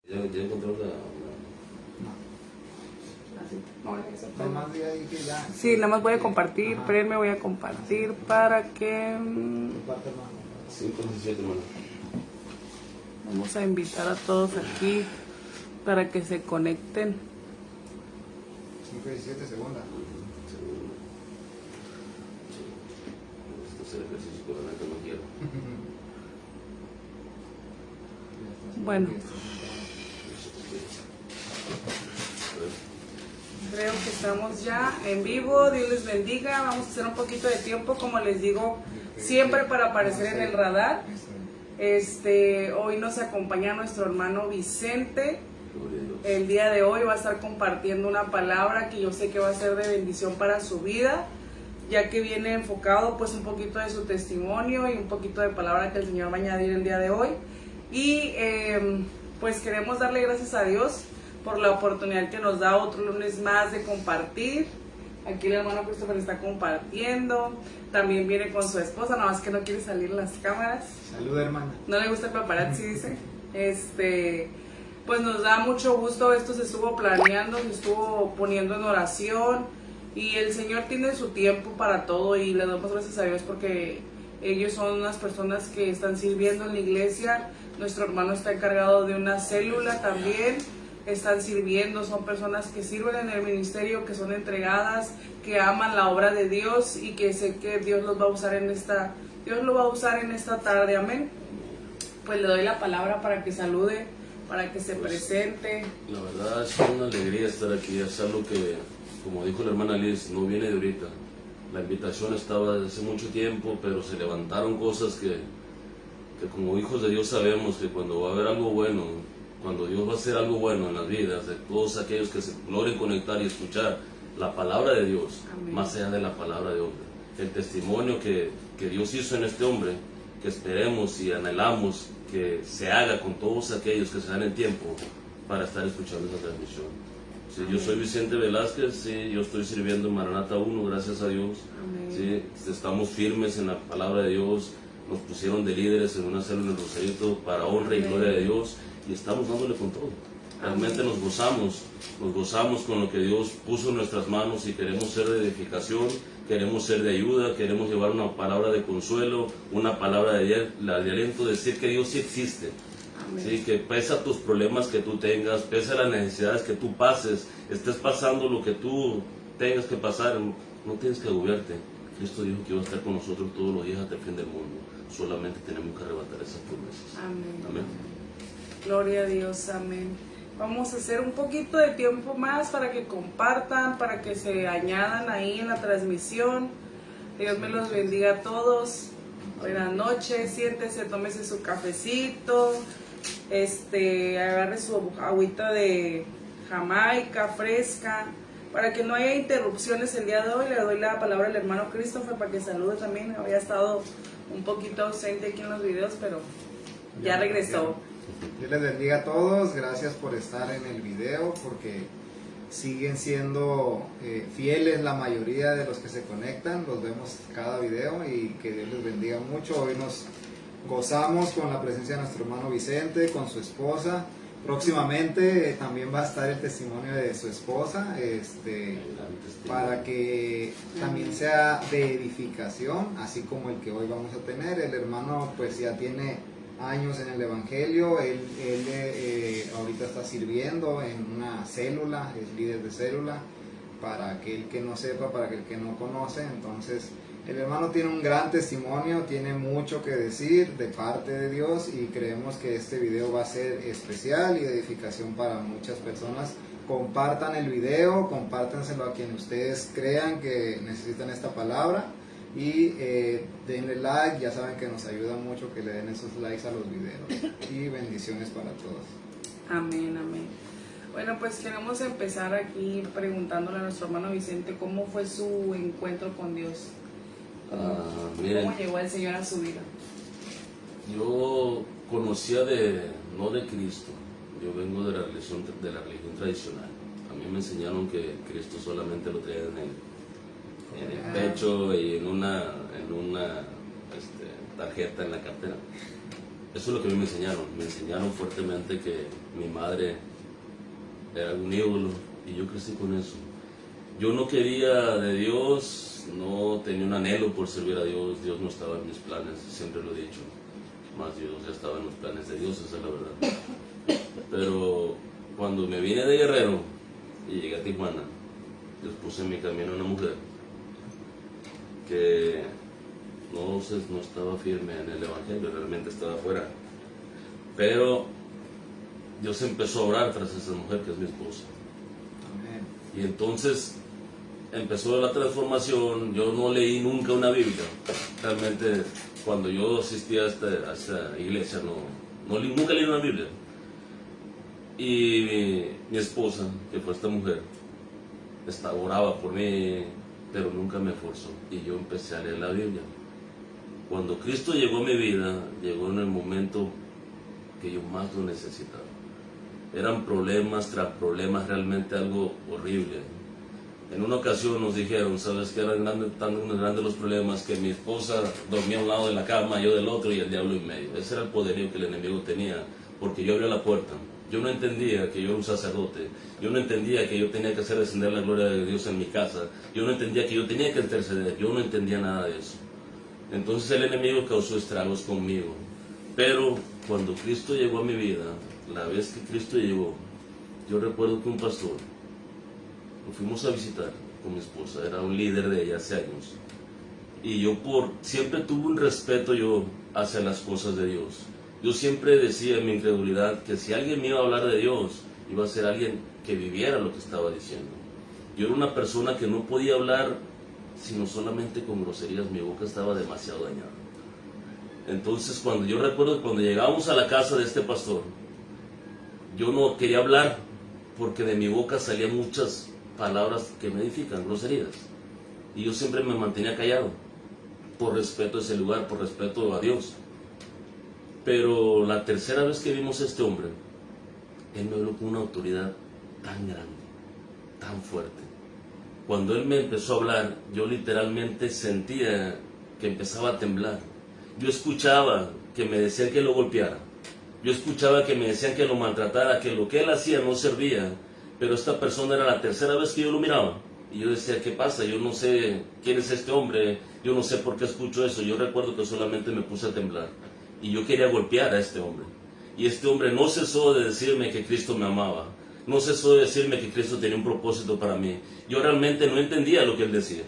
Ya encontró Sí, nada más voy a compartir, espérenme, voy a compartir para que... 517, hermano. Vamos a invitar a todos aquí para que se conecten. 5:17, segunda. Esto es el ejercicio con la que no quiero. Bueno, creo que estamos ya en vivo. Dios les bendiga. Vamos a hacer un poquito de tiempo, como les digo, siempre para aparecer en el radar. Hoy nos acompaña nuestro hermano Vicente. El día de hoy va a estar compartiendo una palabra que yo sé que va a ser de bendición para su vida, ya que viene enfocado pues un poquito de su testimonio y un poquito de palabra que el Señor va a añadir el día de hoy. Y pues queremos darle gracias a Dios por la oportunidad que nos da otro lunes más de compartir. Aquí el hermano Christopher está compartiendo. También viene con su esposa, nada más que no quiere salir en las cámaras. Saluda, hermana. No le gusta el paparazzi, dice. Pues nos da mucho gusto. Esto se estuvo planeando, se estuvo poniendo en oración. Y el Señor tiene su tiempo para todo. Y le damos gracias a Dios porque ellos son unas personas que están sirviendo en la iglesia. Nuestro hermano está encargado de una célula también. Están sirviendo, son personas que sirven en el ministerio, que son entregadas, que aman la obra de Dios y que sé que Dios los va a usar Dios lo va a usar en esta tarde, amén. Pues le doy la palabra para que salude, para que se presente. La verdad es una alegría estar aquí, es algo que, como dijo la hermana Liz, no viene de ahorita. La invitación estaba desde hace mucho tiempo, pero se levantaron cosas que como hijos de Dios sabemos que cuando va a haber algo bueno, cuando Dios va a hacer algo bueno en las vidas de todos aquellos que se logren conectar y escuchar la palabra de Dios, amén, más allá de la palabra de hombre, el testimonio que Dios hizo en este hombre, que esperemos y anhelamos que se haga con todos aquellos que se dan el tiempo para estar escuchando esta transmisión. Sí, yo soy Vicente Velázquez, sí, yo estoy sirviendo en Maranata 1, gracias a Dios. Sí, estamos firmes en la palabra de Dios, nos pusieron de líderes en una célula en el Rosarito para honra y gloria de Dios, y estamos dándole con todo. Realmente nos gozamos con lo que Dios puso en nuestras manos y queremos ser de edificación, queremos ser de ayuda, queremos llevar una palabra de consuelo, una palabra de aliento, decir que Dios sí existe. Sí, que pese a tus problemas que tú tengas, pese a las necesidades que tú pases, estés pasando lo que tú tengas que pasar, no tienes que agobiarte. Cristo dijo que iba a estar con nosotros todos los días hasta el fin del mundo. Solamente tenemos que arrebatar esas promesas. Amén. Amén. Gloria a Dios, amén. Vamos a hacer un poquito de tiempo más para que compartan, para que se añadan ahí en la transmisión. Dios me los bendiga a todos. Buenas noches, siéntese, tómese su cafecito, agarre su agüita de Jamaica fresca, para que no haya interrupciones el día de hoy. Le doy la palabra al hermano Christopher para que salude también. Había estado un poquito ausente aquí en los videos, pero ya regresó. Dios les bendiga a todos, gracias por estar en el video, porque siguen siendo fieles la mayoría de los que se conectan, los vemos cada video y que Dios les bendiga mucho. Hoy nos gozamos con la presencia de nuestro hermano Vicente, con su esposa. Próximamente también va a estar el testimonio de su esposa, para que también sea de edificación, así como el que hoy vamos a tener. El hermano pues ya tiene años en el evangelio, él ahorita está sirviendo en una célula, es líder de célula, para aquel que no sepa, para aquel que no conoce. Entonces el hermano tiene un gran testimonio, tiene mucho que decir de parte de Dios y creemos que este video va a ser especial y de edificación para muchas personas. Compartan el video, compártanselo a quien ustedes crean que necesitan esta palabra y denle like, ya saben que nos ayuda mucho que le den esos likes a los videos, y bendiciones para todos. Amén, amén. Bueno, pues queremos empezar aquí preguntándole a nuestro hermano Vicente cómo fue su encuentro con Dios. ¿Cómo llegó el Señor a su vida? Yo conocía no de Cristo, yo vengo de la religión tradicional. A mí me enseñaron que Cristo solamente lo traía en el pecho y en una tarjeta en la cartera. eso es lo que a mí me enseñaron. Me enseñaron fuertemente que mi madre era un ídolo y yo crecí con eso. Yo no quería de Dios, no tenía un anhelo por servir a Dios. Dios no estaba en mis planes, siempre lo he dicho. Más Dios ya estaba en los planes de Dios, esa es la verdad. Pero cuando me vine de Guerrero y llegué a Tijuana, Dios puso en mi camino una mujer que no estaba firme en el Evangelio, realmente estaba fuera. Pero Dios empezó a orar tras esa mujer que es mi esposa. Amén. Y entonces empezó la transformación. Yo no leí nunca una Biblia. Realmente cuando yo asistí a esta iglesia nunca leí una Biblia. Y mi esposa, que fue esta mujer, oraba por mí, pero nunca me forzó. Y yo empecé a leer la Biblia. Cuando Cristo llegó a mi vida, llegó en el momento que yo más lo necesitaba. Eran problemas tras problemas, realmente algo horrible. En una ocasión nos dijeron, ¿sabes qué? Eran tan grandes los problemas que mi esposa dormía a un lado de la cama, yo del otro y el diablo en medio. Ese era el poderío que el enemigo tenía, porque yo abría la puerta. Yo no entendía que yo era un sacerdote. Yo no entendía que yo tenía que hacer descender la gloria de Dios en mi casa. Yo no entendía que yo tenía que interceder. Yo no entendía nada de eso. Entonces el enemigo causó estragos conmigo. Pero cuando Cristo llegó a mi vida, la vez que Cristo llegó, yo recuerdo que un pastor, lo fuimos a visitar con mi esposa, era un líder de ella hace años. Y yo siempre tuve un respeto yo hacia las cosas de Dios. Yo siempre decía en mi incredulidad que si alguien me iba a hablar de Dios, iba a ser alguien que viviera lo que estaba diciendo. Yo era una persona que no podía hablar sino solamente con groserías, mi boca estaba demasiado dañada. Entonces yo recuerdo cuando llegábamos a la casa de este pastor, yo no quería hablar porque de mi boca salían muchas palabras que me edifican, groserías. Y yo siempre me mantenía callado, por respeto a ese lugar, por respeto a Dios. Pero la tercera vez que vimos a este hombre, él me habló con una autoridad tan grande, tan fuerte. Cuando él me empezó a hablar, yo literalmente sentía que empezaba a temblar. Yo escuchaba que me decían que lo golpeara. Yo escuchaba que me decían que lo maltratara, que lo que él hacía no servía. Pero esta persona era la tercera vez que yo lo miraba. Y yo decía, ¿qué pasa? Yo no sé quién es este hombre, yo no sé por qué escucho eso. Yo recuerdo que solamente me puse a temblar. Y yo quería golpear a este hombre. Y este hombre no cesó de decirme que Cristo me amaba. No cesó de decirme que Cristo tenía un propósito para mí. Yo realmente no entendía lo que él decía.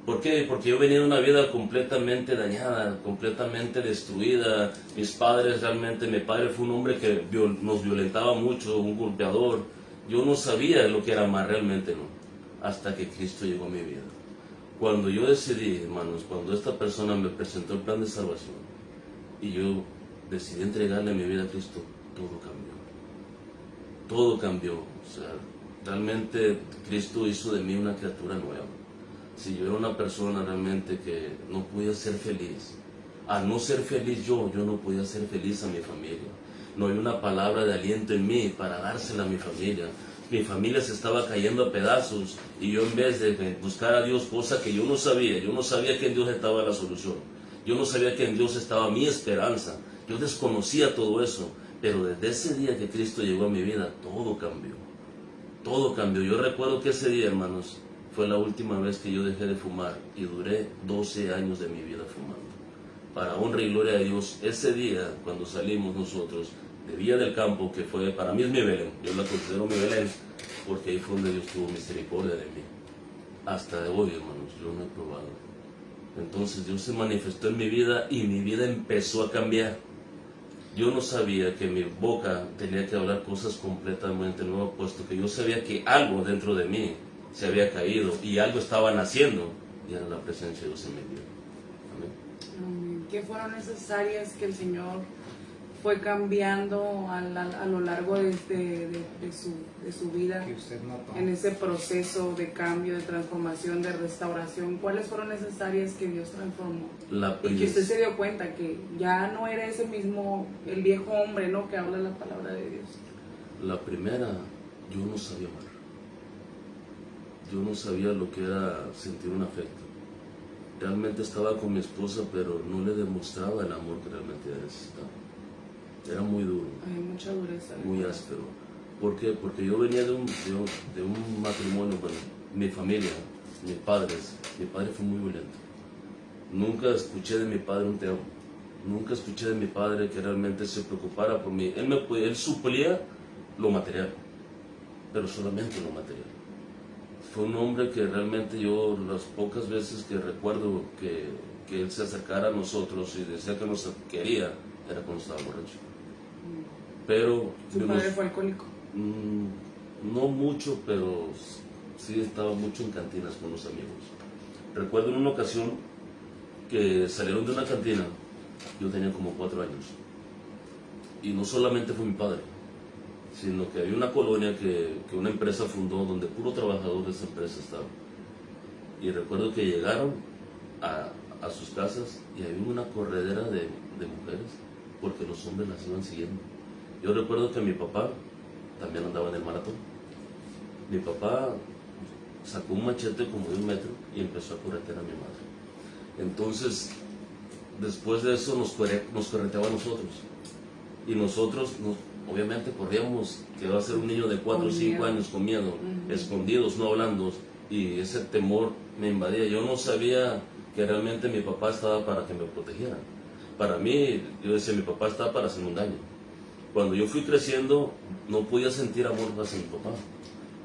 ¿Por qué? Porque yo venía de una vida completamente dañada, completamente destruida. Mis padres realmente, mi padre fue un hombre que nos violentaba mucho, un golpeador. Yo no sabía lo que era amar, realmente no. Hasta que Cristo llegó a mi vida. Cuando yo decidí, hermanos, cuando esta persona me presentó el plan de salvación y yo decidí entregarle mi vida a Cristo, todo cambió. Todo cambió. O sea, realmente Cristo hizo de mí una criatura nueva. Si yo era una persona realmente que no podía ser feliz, al no ser feliz yo no podía ser feliz a mi familia. No había una palabra de aliento en mí para dársela a mi familia. Mi familia se estaba cayendo a pedazos y yo en vez de buscar a Dios, cosa que yo no sabía que en Dios estaba la solución. Yo no sabía que en Dios estaba mi esperanza. Yo desconocía todo eso, pero desde ese día que Cristo llegó a mi vida, todo cambió. Todo cambió. Yo recuerdo que ese día, hermanos, fue la última vez que yo dejé de fumar y duré 12 años de mi vida fumando. Para honra y gloria de Dios, ese día, cuando salimos nosotros de Villa del Campo, que fue, para mí es mi Belén, yo la considero mi Belén, porque ahí fue donde Dios tuvo misericordia de mí. Hasta de hoy, hermanos, yo no he probado. Entonces Dios se manifestó en mi vida y mi vida empezó a cambiar. Yo no sabía que mi boca tenía que hablar cosas completamente nuevas, puesto que yo sabía que algo dentro de mí se había caído y algo estaba naciendo, y era la presencia de Dios en mi vida. Amén. ¿Qué fueron esas áreas que el Señor fue cambiando a lo largo de su vida, que usted notó en ese proceso de cambio, de transformación, de restauración? ¿Cuáles fueron esas áreas que Dios transformó? Y que usted se dio cuenta que ya no era ese mismo, el viejo hombre, ¿no?, que habla la palabra de Dios. La primera, yo no sabía amar. Yo no sabía lo que era sentir un afecto. realmente estaba con mi esposa, pero no le demostraba el amor que realmente necesitaba. Era muy duro. Hay mucha dureza. Muy áspero. ¿Por qué? Porque yo venía de un matrimonio, bueno, mi familia, mi padre fue muy violento. Nunca escuché de mi padre un te amo. Nunca escuché de mi padre que realmente se preocupara por mí. Él suplía lo material, pero solamente lo material. Fue un hombre que realmente yo, las pocas veces que recuerdo que él se acercara a nosotros y decía que nos quería, era cuando estaba borracho. Pero ¿Su padre fue alcohólico? No mucho, pero sí estaba mucho en cantinas con los amigos. Recuerdo en una ocasión que salieron de una cantina, yo tenía como 4 años, y no solamente fue mi padre, sino que había una colonia que una empresa fundó donde puro trabajador de esa empresa estaba. Y recuerdo que llegaron a sus casas y había una corredera de mujeres porque los hombres las iban siguiendo. Yo recuerdo que mi papá también andaba en el maratón. Mi papá sacó un machete como de 1 metro y empezó a corretear a mi madre. Entonces, después de eso nos correteaba a nosotros. Y nosotros, obviamente, corríamos, que va a ser un niño de 4 o 5 años con miedo, escondidos, no hablando, y ese temor me invadía. Yo no sabía que realmente mi papá estaba para que me protegiera. Para mí, yo decía, mi papá estaba para hacerme un daño. Cuando yo fui creciendo, no podía sentir amor hacia mi papá.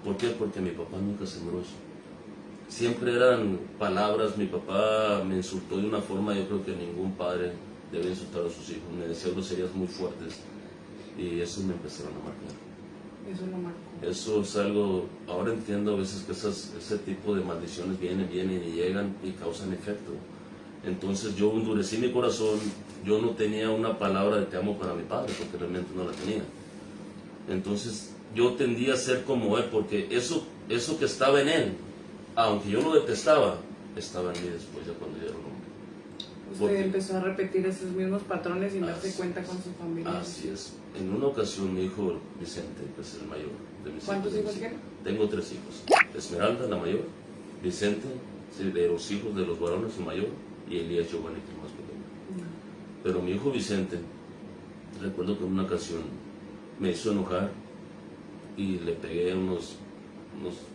¿Por qué? Porque mi papá nunca sembró eso. Siempre eran palabras, mi papá me insultó de una forma, yo creo que ningún padre debe insultar a sus hijos. Me decía groserías muy fuertes y eso me empezaron a marcar. Eso lo marcó. Eso es algo, ahora entiendo a veces que ese tipo de maldiciones vienen y llegan y causan efecto. Entonces yo endurecí mi corazón, yo no tenía una palabra de te amo para mi padre, porque realmente no la tenía. Entonces yo tendía a ser como él, porque eso que estaba en él, aunque yo lo detestaba, estaba en mí después, ya cuando yo era un hombre. Usted empezó a repetir esos mismos patrones sin darse cuenta con su familia. Así es. En una ocasión mi hijo Vicente, que es el mayor de mis hijos. ¿Cuántos hijos tiene? Tengo 3 hijos. Esmeralda, la mayor, Vicente, de los hijos de los varones, el mayor, y Elías Giovanni, que es más pequeño. Pero mi hijo Vicente, recuerdo que en una ocasión me hizo enojar y le pegué unos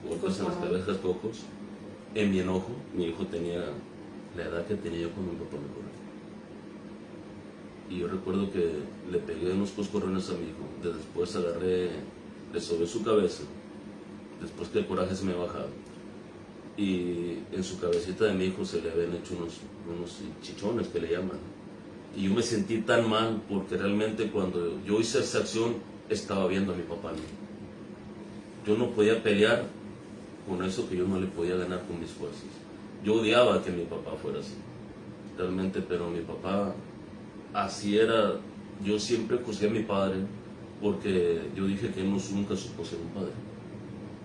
golpes en las cabezas cocos. En mi enojo, mi hijo tenía la edad que tenía yo cuando mi papá me corrió. Y yo recuerdo que le pegué unos coscorrones a mi hijo. Después agarré, le sobé su cabeza, después que el coraje se me bajaba. Y en su cabecita de mi hijo se le habían hecho unos chichones que le llaman. Y yo me sentí tan mal porque realmente cuando yo hice esa acción estaba viendo a mi papá. Yo no podía pelear con eso que yo no le podía ganar con mis fuerzas. Yo odiaba que mi papá fuera así, realmente, pero mi papá así era. Yo siempre juzgué a mi padre porque yo dije que él nunca supo ser un padre.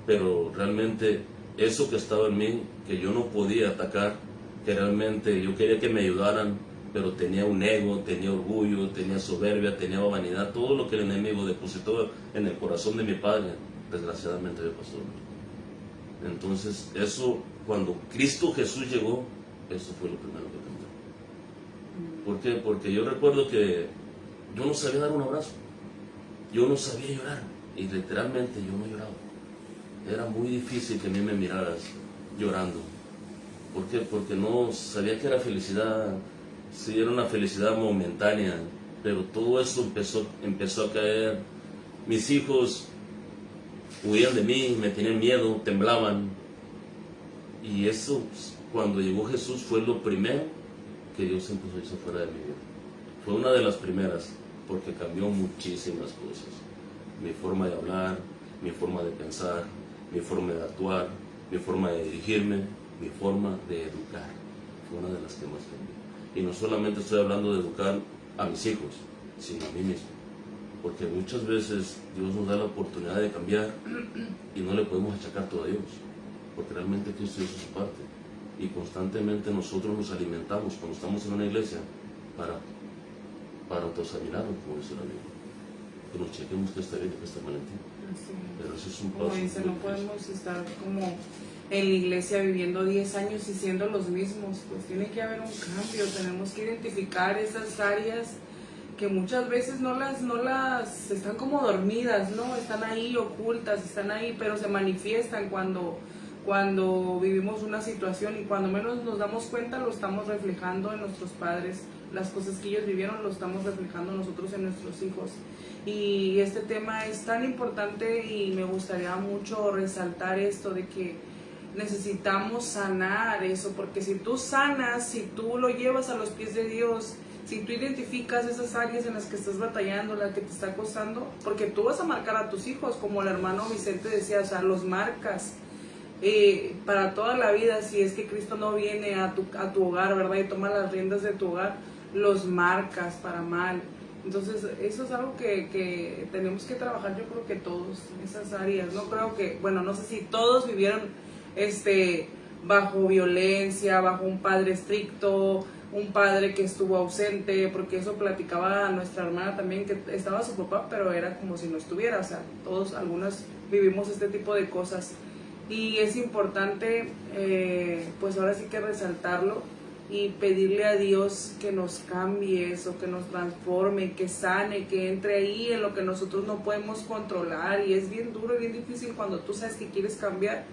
Pero realmente eso que estaba en mí, que yo no podía atacar, que realmente yo quería que me ayudaran, pero tenía un ego, tenía orgullo, tenía soberbia, tenía vanidad, todo lo que el enemigo depositó en el corazón de mi padre, desgraciadamente me pasó. Entonces eso, cuando Cristo Jesús llegó, eso fue lo primero que cambió. ¿Por qué? Porque yo recuerdo que yo no sabía dar un abrazo, yo no sabía llorar, y literalmente yo no lloraba. Era muy difícil que a mí me miraras llorando. ¿Por qué? Porque no sabía que era felicidad, sí era una felicidad momentánea, pero todo eso empezó a caer. Mis hijos huían de mí, me tenían miedo, temblaban. Y eso, cuando llegó Jesús, fue lo primero que Dios empezó a hacer fuera de mi vida. Fue una de las primeras, porque cambió muchísimas cosas. Mi forma de hablar, mi forma de pensar, mi forma de actuar, mi forma de dirigirme, mi forma de educar. Fue una de las que más cambió. Y no solamente estoy hablando de educar a mis hijos, sino a mí mismo. Porque muchas veces Dios nos da la oportunidad de cambiar y no le podemos achacar todo a Dios, porque realmente Cristo hizo su parte. Y constantemente nosotros nos alimentamos cuando estamos en una iglesia para autoexaminarnos, como dice la Biblia. que nos chequemos que está bien y que está mal en ti. Así es. Pero eso es un Como paso. dice, muy no difícil. podemos estar como en la iglesia viviendo 10 años y siendo los mismos, pues tiene que haber un cambio, tenemos que identificar esas áreas que muchas veces no las están como dormidas, ¿no? Están ahí ocultas, están ahí, pero se manifiestan cuando vivimos una situación y cuando menos nos damos cuenta lo estamos reflejando en nuestros padres, las cosas que ellos vivieron lo estamos reflejando nosotros en nuestros hijos. Y este tema es tan importante y me gustaría mucho resaltar esto de que necesitamos sanar eso, porque si tú sanas, si tú lo llevas a los pies de Dios, si tú identificas esas áreas en las que estás batallando, las que te está costando, porque tú vas a marcar a tus hijos, como el hermano Vicente decía, o sea, los marcas para toda la vida. Si es que Cristo no viene a tu hogar, ¿verdad? Y toma las riendas de tu hogar, los marcas para mal. Entonces, eso es algo que tenemos que trabajar, yo creo que todos, esas áreas. No creo que, bueno, no sé si todos vivieron bajo violencia, bajo un padre estricto, un padre que estuvo ausente, porque eso platicaba nuestra hermana también, que estaba su papá, pero era como si no estuviera. O sea, todos, algunas vivimos este tipo de cosas. Y es importante, pues ahora sí que resaltarlo y pedirle a Dios que nos cambie eso, que nos transforme, que sane, que entre ahí en lo que nosotros no podemos controlar. Y es bien duro y bien difícil cuando tú sabes que quieres cambiar,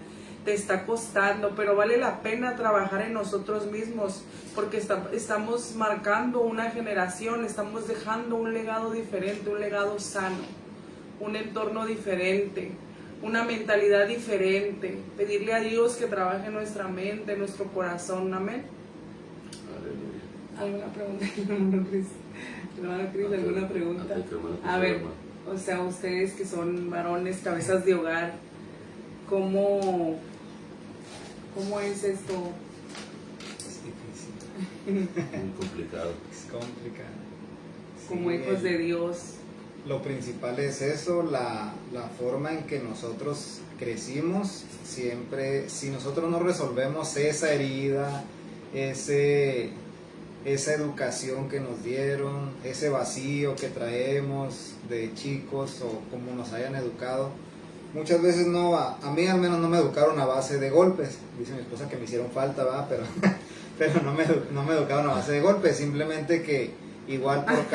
te está costando, pero vale la pena trabajar en nosotros mismos, porque estamos marcando una generación, estamos dejando un legado diferente, un legado sano, un entorno diferente, una mentalidad diferente. Pedirle a Dios que trabaje en nuestra mente, en nuestro corazón. Amén. Aleluya. ¿Alguna pregunta, hermano Cris? Hermano Cris, ¿alguna pregunta? A ver, o sea, ustedes que son varones, cabezas de hogar, ¿cómo es esto? Es difícil, Muy complicado. es complicado. Como Sí, hijos de Dios. Lo principal es eso, la forma en que nosotros crecimos. Siempre, si nosotros no resolvemos esa herida, esa educación que nos dieron, ese vacío que traemos de chicos o como nos hayan educado, muchas veces a mí al menos no me educaron a base de golpes. Dice mi esposa que me hicieron falta, ¿verdad? Pero no me educaron a base de golpes, simplemente que igual por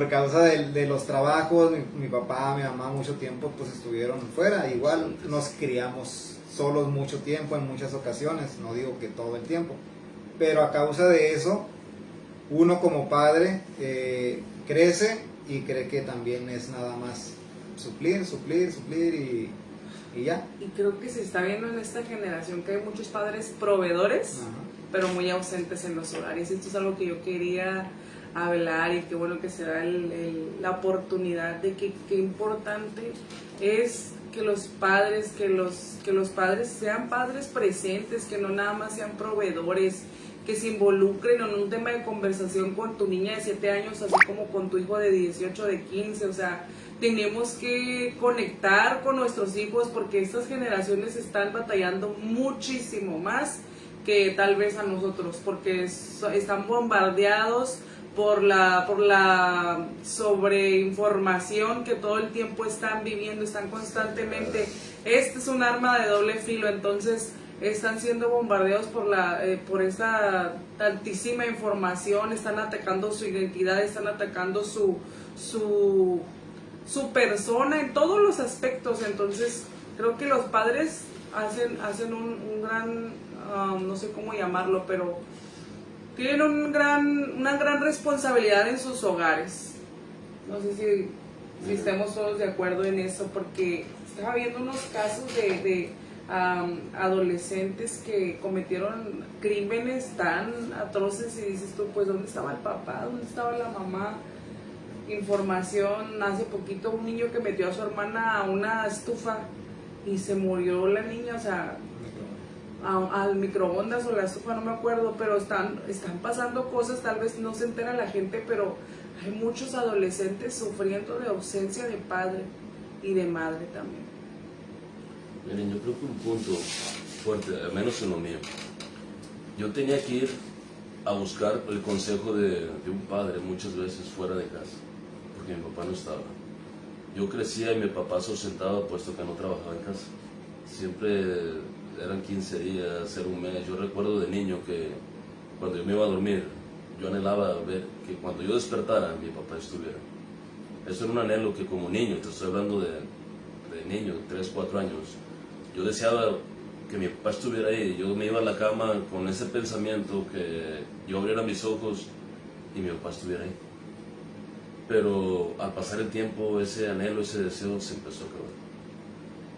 causa de los trabajos, mi papá, mi mamá mucho tiempo pues estuvieron fuera, igual nos criamos solos mucho tiempo en muchas ocasiones, no digo que todo el tiempo, pero a causa de eso, uno como padre crece y cree que también es nada más suplir y ya. Y creo que se está viendo en esta generación que hay muchos padres proveedores, Ajá. pero muy ausentes en los hogares. Esto es algo que yo quería hablar, y qué bueno que se da la oportunidad de que qué importante es que los padres sean padres presentes, que no nada más sean proveedores, que se involucren en un tema de conversación con tu niña de 7 años, así como con tu hijo de 18, de 15, o sea, tenemos que conectar con nuestros hijos, porque estas generaciones están batallando muchísimo más que tal vez a nosotros, porque están bombardeados por la sobreinformación que todo el tiempo están viviendo, están constantemente. Este es un arma de doble filo, entonces están siendo bombardeados por esta tantísima información, están atacando su identidad, están atacando su persona en todos los aspectos. Entonces creo que los padres hacen un gran, no sé cómo llamarlo, pero tienen una gran responsabilidad en sus hogares. No sé si estemos todos de acuerdo en eso, porque estaba viendo unos casos de adolescentes que cometieron crímenes tan atroces y dices tú, pues ¿dónde estaba el papá? ¿Dónde estaba la mamá? Información, hace poquito un niño que metió a su hermana a una estufa y se murió la niña, o sea, al microondas o la estufa, no me acuerdo, pero están pasando cosas, tal vez no se entera la gente, pero hay muchos adolescentes sufriendo de ausencia de padre y de madre también. Miren, yo creo que un punto fuerte, al menos en lo mío, yo tenía que ir a buscar el consejo de un padre muchas veces fuera de casa, porque mi papá no estaba. Yo crecía y mi papá se ausentaba puesto que no trabajaba en casa. Siempre eran 15 días, era un mes. Yo recuerdo de niño que cuando yo me iba a dormir, yo anhelaba ver que cuando yo despertara, mi papá estuviera. Eso era un anhelo que como niño, te estoy hablando de niño, 3, 4 años, yo deseaba que mi papá estuviera ahí. Yo me iba a la cama con ese pensamiento que yo abriera mis ojos y mi papá estuviera ahí. Pero al pasar el tiempo, ese anhelo, ese deseo se empezó a acabar.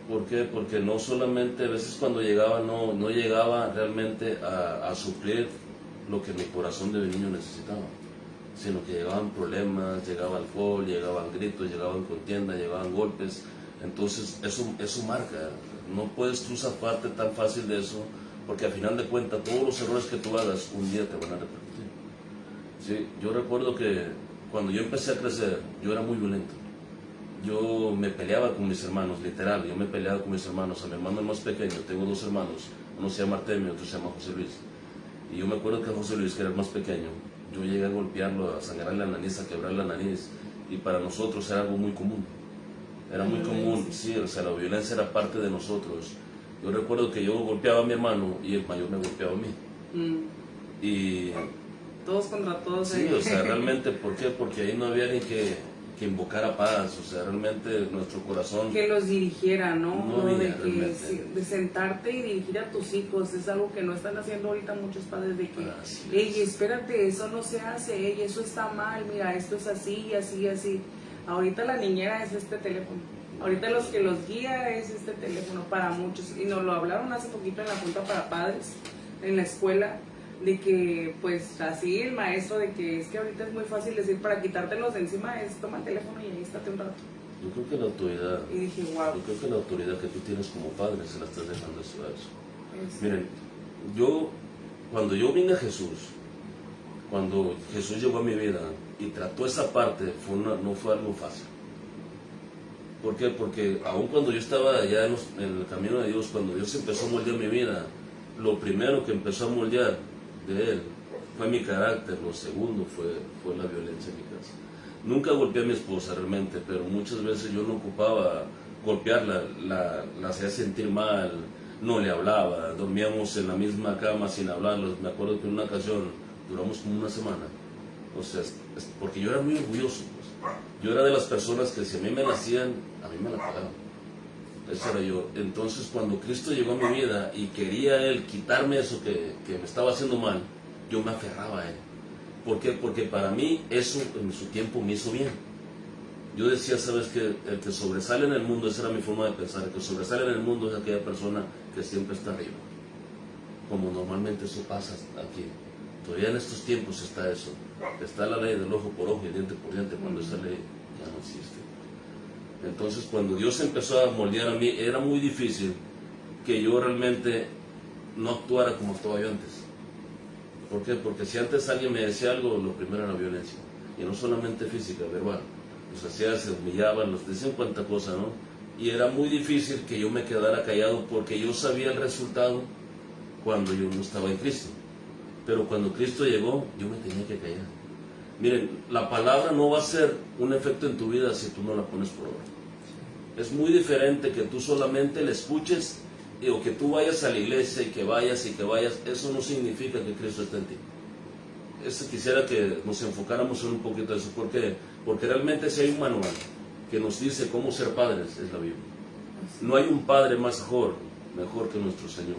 ¿Por qué? Porque no solamente, a veces cuando llegaba, no llegaba realmente a suplir lo que mi corazón de niño necesitaba, sino que llegaban problemas, llegaba alcohol, llegaban gritos, llegaban contiendas, llegaban golpes. Entonces eso marca, no puedes tú zafarte tan fácil de eso, porque al final de cuentas todos los errores que tú hagas un día te van a repercutir. ¿Sí? Yo recuerdo que cuando yo empecé a crecer, yo era muy violento. Yo me peleaba con mis hermanos, literal, yo me peleaba con mis hermanos. A mi hermano el más pequeño, tengo 2 hermanos, uno se llama Artemio, otro se llama José Luis. Y yo me acuerdo que a José Luis, que era el más pequeño, yo llegué a golpearlo, a sangrarle la nariz, a quebrar la nariz, y para nosotros era algo muy común. Era muy común, sí, o sea, la violencia era parte de nosotros. Yo recuerdo que yo golpeaba a mi hermano y el mayor me golpeaba a mí. Y todos contra todos. Sí, o sea, realmente, ¿por qué? Porque ahí no había alguien que invocara paz, o sea, realmente nuestro corazón... Que los dirigiera, ¿no? No había, de sentarte y dirigir a tus hijos, es algo que no están haciendo ahorita muchos padres, de que, ey, espérate, eso no se hace, ey, eso está mal, mira, esto es así, así, así. Ahorita la niñera es este teléfono, ahorita los que los guía es este teléfono para muchos, y nos lo hablaron hace poquito en la Junta para Padres, en la escuela, de que pues así el maestro, de que es que ahorita es muy fácil decir, para quitártelos de encima es toma el teléfono y ahí estate un rato. Yo creo que la autoridad, y dije, wow. Yo creo que la autoridad que tú tienes como padre se la estás dejando a eso. Sí. Miren, cuando yo vine a Jesús, cuando Jesús llegó a mi vida y trató esa parte, no fue algo fácil. ¿Por qué? Porque aun cuando yo estaba allá en el camino de Dios, cuando Dios empezó a moldear mi vida, lo primero que empezó a moldear de Él fue mi carácter, lo segundo fue la violencia en mi casa. Nunca golpeé a mi esposa realmente, pero muchas veces yo no ocupaba golpearla, la hacía sentir mal, no le hablaba, dormíamos en la misma cama sin hablarlos. Me acuerdo que en una ocasión duramos como una semana, o sea, porque yo era muy orgulloso, pues. Yo era de las personas que si a mí me la hacían, a mí me la pagaban. Eso era yo. Entonces cuando Cristo llegó a mi vida y quería Él quitarme eso que me estaba haciendo mal, yo me aferraba a Él. ¿Por qué? Porque para mí eso en su tiempo me hizo bien. Yo decía, ¿sabes qué? El que sobresale en el mundo, esa era mi forma de pensar, el que sobresale en el mundo es aquella persona que siempre está arriba. Como normalmente eso pasa aquí. Todavía en estos tiempos está eso. Está la ley del ojo por ojo y diente por diente, cuando esa ley ya no existe. Entonces cuando Dios empezó a moldear a mí, era muy difícil que yo realmente no actuara como actuaba yo antes. ¿Por qué? Porque si antes alguien me decía algo, lo primero era violencia. Y no solamente física, verbal. Los hacía, se humillaban, los decían cuánta cosa, ¿no? Y era muy difícil que yo me quedara callado porque yo sabía el resultado cuando yo no estaba en Cristo. Pero cuando Cristo llegó, yo me tenía que callar. Miren, la palabra no va a ser un efecto en tu vida si tú no la pones por obra. Es muy diferente que tú solamente la escuches o que tú vayas a la iglesia y que vayas, eso no significa que Cristo esté en ti. Quisiera que nos enfocáramos en un poquito de eso. ¿Por qué? Porque realmente si hay un manual que nos dice cómo ser padres, es la Biblia. No hay un padre mejor que nuestro Señor.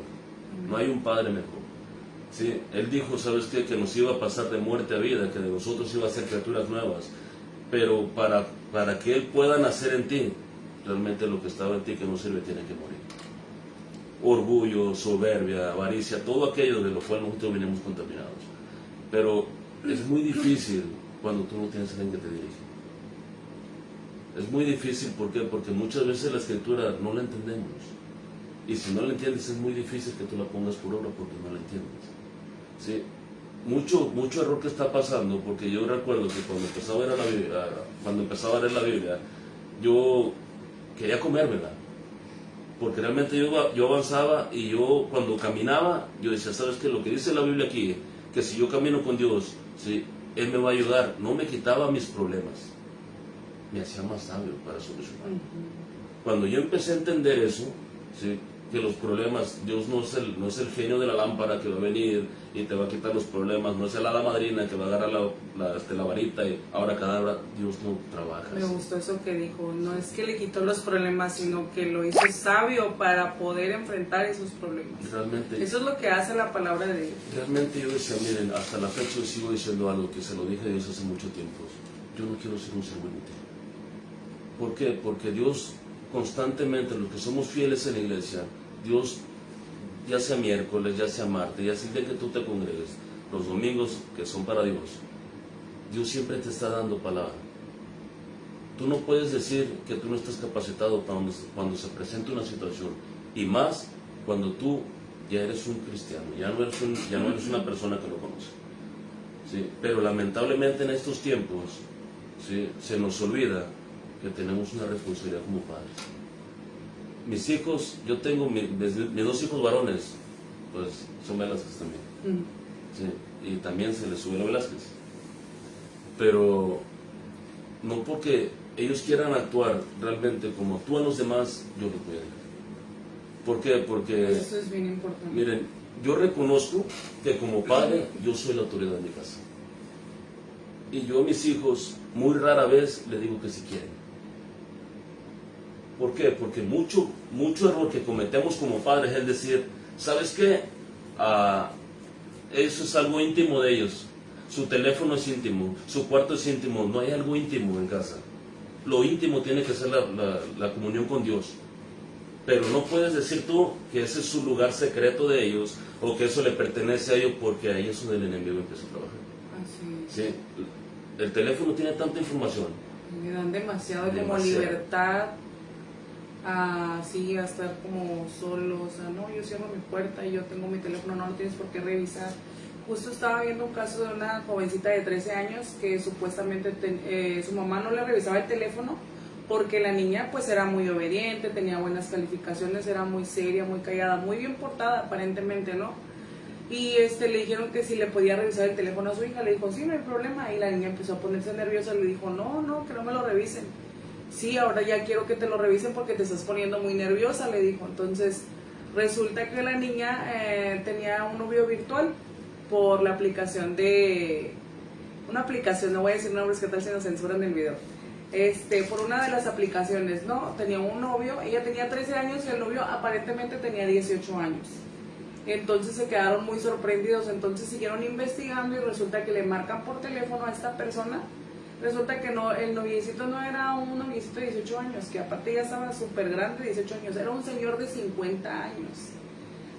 No hay un padre mejor. Sí, Él dijo, ¿sabes qué? Que nos iba a pasar de muerte a vida, que de nosotros iba a ser criaturas nuevas. Pero para que Él pueda nacer en ti, realmente lo que estaba en ti que no sirve tiene que morir. Orgullo, soberbia, avaricia, todo aquello de lo cual nosotros venimos contaminados. Pero es muy difícil cuando tú no tienes a alguien que te dirige. Es muy difícil, ¿por qué? Porque muchas veces la escritura no la entendemos. Y si no la entiendes es muy difícil que tú la pongas por obra porque no la entiendes. ¿Sí? Mucho error que está pasando, porque yo recuerdo que cuando empezaba a leer la Biblia, yo quería comérmela. Porque realmente yo avanzaba y yo cuando caminaba, yo decía, ¿sabes qué? Lo que dice la Biblia aquí, que si yo camino con Dios, ¿sí? Él me va a ayudar. No me quitaba mis problemas. me hacía más sabio para solucionar. Ujú. Cuando yo empecé a entender eso, ¿sí? Que los problemas, Dios no es el genio de la lámpara que va a venir y te va a quitar los problemas, no es el hada madrina que va a agarrar la varita y ahora cada hora, Dios no trabaja Me así. gustó eso que dijo, no es que le quitó los problemas, sino que lo hizo sabio para poder enfrentar esos problemas. Realmente, Eso es lo que hace la palabra de Dios. realmente yo decía, miren, hasta la fecha yo sigo diciendo algo que se lo dije a Dios hace mucho tiempo. Yo no quiero ser un servo inútil. ¿Por qué? Porque Dios constantemente, los que somos fieles en la iglesia, Dios, ya sea miércoles, ya sea martes, ya sea el día que tú te congregues, los domingos que son para Dios, Dios siempre te está dando palabra. Tú no puedes decir que tú no estás capacitado cuando se presente una situación, y más cuando tú ya eres un cristiano, ya no eres una persona que lo conoce. ¿Sí? Pero lamentablemente en estos tiempos, ¿sí? Se nos olvida que tenemos una responsabilidad como padres. Mis hijos, yo tengo mis 2 hijos varones, pues son Velázquez también. Sí, y también se les subió a Velázquez. Pero no porque ellos quieran actuar realmente como actúan los demás, yo los voy a dejar. ¿Por qué? Porque, Eso es bien importante. miren, yo reconozco que como padre yo soy la autoridad en mi casa. Y yo a mis hijos muy rara vez les digo que si quieren. ¿Por qué? Porque mucho error que cometemos como padres es decir, ¿sabes qué? Eso es algo íntimo de ellos. Su teléfono es íntimo, su cuarto es íntimo, no hay algo íntimo en casa. Lo íntimo tiene que ser la comunión con Dios. Pero no puedes decir tú que ese es su lugar secreto de ellos o que eso le pertenece a ellos porque ahí es donde el enemigo empieza a trabajar. Así es. ¿Sí? El teléfono tiene tanta información. Me dan demasiado como Demasiado. libertad a estar como solo, o sea, no, yo cierro mi puerta y yo tengo mi teléfono, no lo tienes por qué revisar. Justo estaba viendo un caso de una jovencita de 13 años que supuestamente su mamá no le revisaba el teléfono porque la niña pues era muy obediente, tenía buenas calificaciones, era muy seria, muy callada, muy bien portada aparentemente, ¿no? Y le dijeron que si le podía revisar el teléfono a su hija, le dijo, sí, no hay problema, y la niña empezó a ponerse nerviosa, le dijo, no, que no me lo revisen. Sí, ahora ya quiero que te lo revisen porque te estás poniendo muy nerviosa, le dijo. Entonces, resulta que la niña tenía un novio virtual por la aplicación una aplicación, no voy a decir nombres, que tal si nos censuran el video. Por una de las aplicaciones, ¿no? Tenía un novio, ella tenía 13 años y el novio aparentemente tenía 18 años. Entonces se quedaron muy sorprendidos, entonces siguieron investigando y resulta que le marcan por teléfono a esta persona. Resulta que no, el noviecito no era un noviecito de 18 años, que aparte ya estaba súper grande, 18 años, era un señor de 50 años,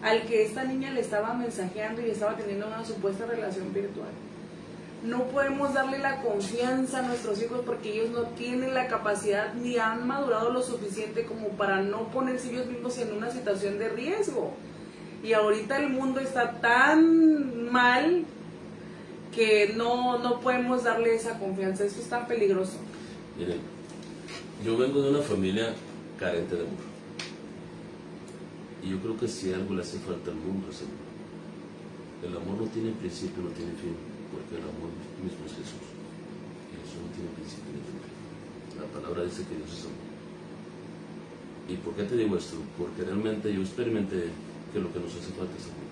al que esta niña le estaba mensajeando y estaba teniendo una supuesta relación virtual. No podemos darle la confianza a nuestros hijos porque ellos no tienen la capacidad ni han madurado lo suficiente como para no ponerse ellos mismos en una situación de riesgo. Y ahorita el mundo está tan mal que no podemos darle esa confianza. Esto es tan peligroso. Miren, yo vengo de una familia carente de amor. Y yo creo que si algo le hace falta al mundo es el amor. El amor no tiene principio, no tiene fin, porque el amor mismo es Jesús. Y Jesús no tiene principio ni fin. La palabra dice que Dios es amor. ¿Y por qué te digo esto? Porque realmente yo experimenté que lo que nos hace falta es amor.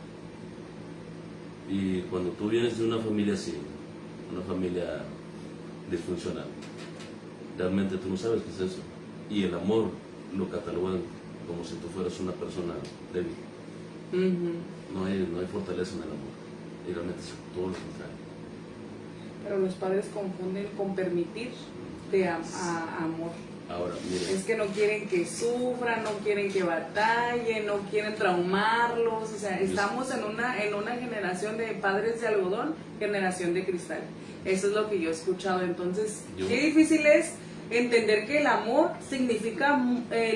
Y cuando tú vienes de una familia así, una familia disfuncional, realmente tú no sabes qué es eso. Y el amor lo catalogan como si tú fueras una persona débil. No hay fortaleza en el amor. Y realmente es todo lo contrario. Pero los padres confunden con permitir de amor. Ahora, mira. Es que no quieren que sufran, no quieren que batallen, no quieren traumarlos. O sea, estamos en una generación de padres de algodón, generación de cristal. Eso es lo que yo he escuchado. Entonces, qué difícil es entender que el amor significa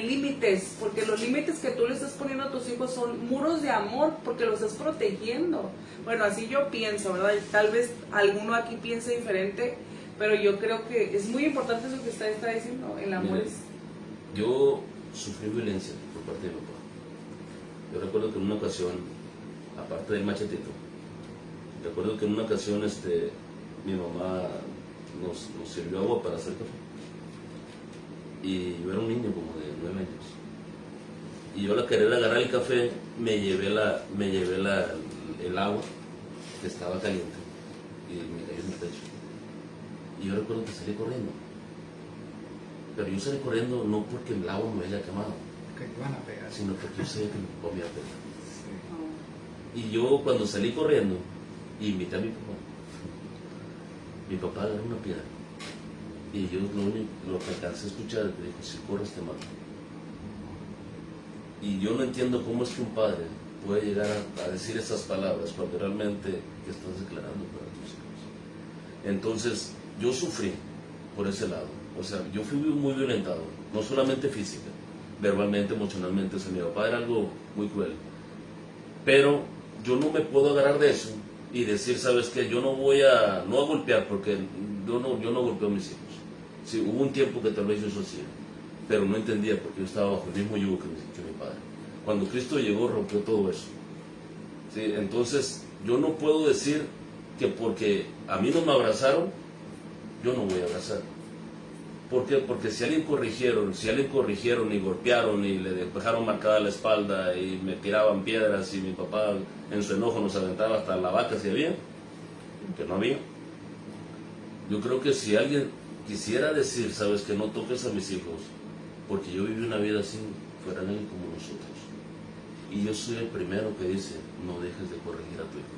límites, porque los límites que tú le estás poniendo a tus hijos son muros de amor, porque los estás protegiendo. Bueno, así yo pienso, ¿verdad? Tal vez alguno aquí piense diferente, pero yo creo que es muy importante eso que usted está diciendo, el amor. Mira, yo sufrí violencia por parte de mi papá. Yo recuerdo que en una ocasión, aparte del machetito, recuerdo que en una ocasión mi mamá nos sirvió agua para hacer café. y yo era un niño como de 9 años. Y yo al querer agarrar el café, me llevé el agua que estaba caliente y me cayó en el pecho. Y yo recuerdo que salí corriendo. Pero yo salí corriendo no porque el agua me haya quemado, Que te van a pegar. sino porque yo sabía que mi papá me iba a pegar. Sí. Y yo cuando salí corriendo, invité a mi papá agarró una piedra. Y yo lo que alcancé a escuchar es que dijo, si corres te mato. Y yo no entiendo cómo es que un padre puede llegar a decir esas palabras cuando realmente que estás declarando para tus hijos. Entonces, yo sufrí por ese lado. O sea, yo fui muy violentado, no solamente física, verbalmente, emocionalmente. O sea, mi papá era algo muy cruel. Pero yo no me puedo agarrar de eso y decir, ¿sabes qué? Yo no voy a golpear, porque yo no golpeo a mis hijos. Sí, hubo un tiempo que tal vez yo eso hacía, pero no entendía porque yo estaba bajo el mismo yugo que mi padre. Cuando Cristo llegó, rompió todo eso. ¿Sí? Entonces, yo no puedo decir que porque a mí no me abrazaron, yo no voy a abrazar. ¿Por qué? Porque si alguien corrigieron y golpearon y le dejaron marcada la espalda y me tiraban piedras y mi papá en su enojo nos aventaba hasta la vaca si había, que no había. Yo creo que si alguien quisiera decir, sabes, que no toques a mis hijos, porque yo viví una vida así, fueran alguien como nosotros. Y yo soy el primero que dice, no dejes de corregir a tu hijo.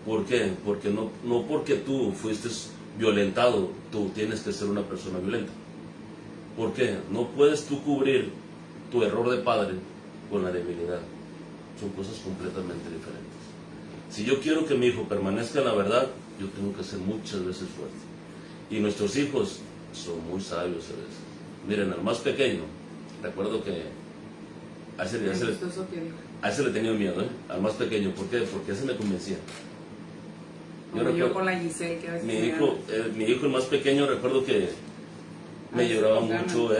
¿Por qué? Porque no porque tú fuiste violentado, tú tienes que ser una persona violenta. ¿Por qué? No puedes tú cubrir tu error de padre con la debilidad. Son cosas completamente diferentes. Si yo quiero que mi hijo permanezca en la verdad, yo tengo que ser muchas veces fuerte. Y nuestros hijos son muy sabios a veces. Miren, al más pequeño, recuerdo que a ese le tenía miedo, al más pequeño. ¿Por qué? Porque ese me convencía. Yo con la Giselle, que a veces mi hijo el más pequeño, recuerdo que me lloraba mucho.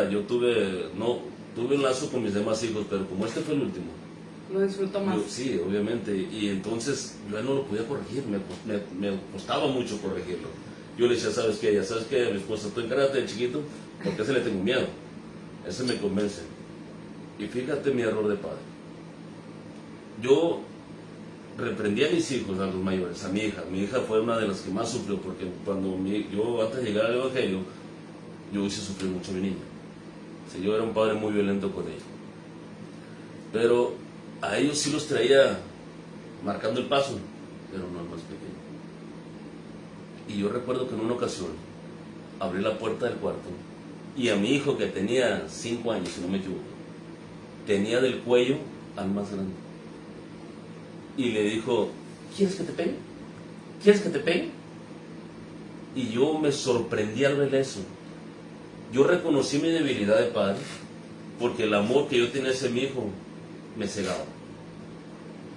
Yo tuve un lazo con mis demás hijos, pero como este fue el último, lo disfruto más. Sí, obviamente. Y entonces yo no lo podía corregir, me costaba mucho corregirlo. Yo le decía, ¿sabes qué? Mi esposa, tú encárgate del chiquito, porque a ese le tengo miedo. Ese me convence. Y fíjate mi error de padre. Yo reprendí a mis hijos, a los mayores, a mi hija. Mi hija fue una de las que más sufrió, porque yo antes de llegar al Evangelio, yo hice sufrir mucho a mi niña. Sí, yo era un padre muy violento con ella. Pero a ellos sí los traía marcando el paso, pero no al más pequeño. Y yo recuerdo que en una ocasión abrí la puerta del cuarto y a mi hijo, que tenía 5 años, si no me equivoco, tenía del cuello al más grande. Y le dijo, ¿quieres que te pegue? ¿Quieres que te pegue? Y yo me sorprendí al ver eso. Yo reconocí mi debilidad de padre, porque el amor que yo tenía hacia mi hijo me cegaba.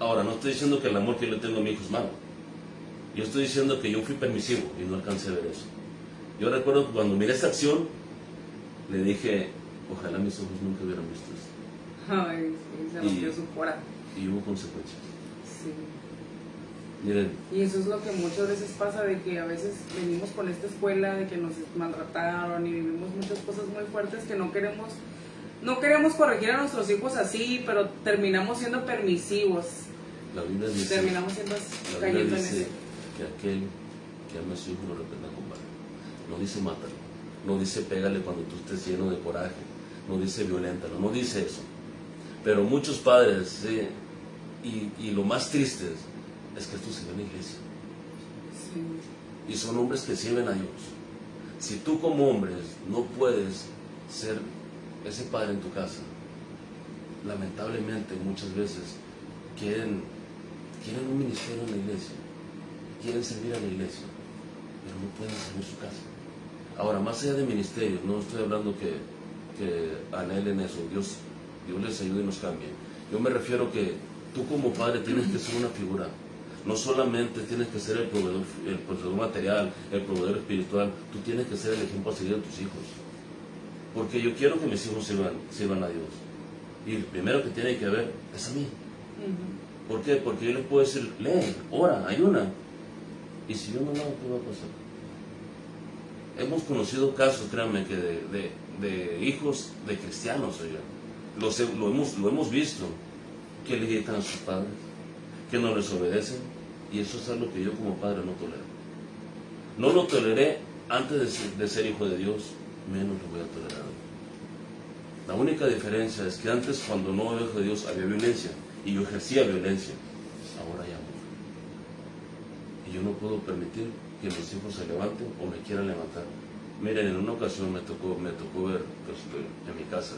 Ahora, no estoy diciendo que el amor que yo le tengo a mi hijo es malo. Yo estoy diciendo que yo fui permisivo y no alcancé a ver eso. Yo recuerdo que cuando miré esta acción, le dije, ojalá mis ojos nunca hubieran visto esto. Ay, sí, se rompió su corazón. Y hubo consecuencias. Sí. Miren. Y eso es lo que muchas veces pasa, de que a veces venimos con esta escuela de que nos maltrataron y vivimos muchas cosas muy fuertes que no queremos corregir a nuestros hijos así, pero terminamos siendo permisivos. La Biblia dice, terminamos cayendo en eso. Que aquel que ama a su hijo lo reprenda con vara. No dice mátalo, no dice pégale cuando tú estés lleno de coraje, no dice violéntalo, no dice eso. Pero muchos padres, ¿sí? Y lo más triste es que esto se ve en la iglesia. Sí. Y son hombres que sirven a Dios. Si tú como hombre no puedes ser ese padre en tu casa, lamentablemente muchas veces quieren un ministerio en la iglesia, quieren servir a la iglesia, pero no pueden servir su casa. Ahora, más allá de ministerio, no estoy hablando que anhelen eso, Dios les ayude y nos cambie. Yo me refiero que tú como padre tienes que ser una figura. No solamente tienes que ser el proveedor material, el proveedor espiritual, tú tienes que ser el ejemplo a seguir a tus hijos. Porque yo quiero que mis hijos sirvan a Dios. Y el primero que tiene que ver es a mí. ¿Por qué? Porque yo les puedo decir, lee, ora, ayuna. Y si yo no lo hago, ¿qué va a pasar? hemos conocido casos, créanme, que de hijos de cristianos, oiga. Lo hemos visto, que le gritan a sus padres, que no les obedecen, y eso es algo que yo como padre no tolero. No lo toleré antes de ser hijo de Dios, menos lo voy a tolerar hoy. La única diferencia es que antes, cuando no era hijo de Dios, había violencia, y yo ejercía violencia. Ahora ya no. Y yo no puedo permitir que mis hijos se levanten o me quieran levantar. Miren, en una ocasión me tocó ver, pues, en mi casa,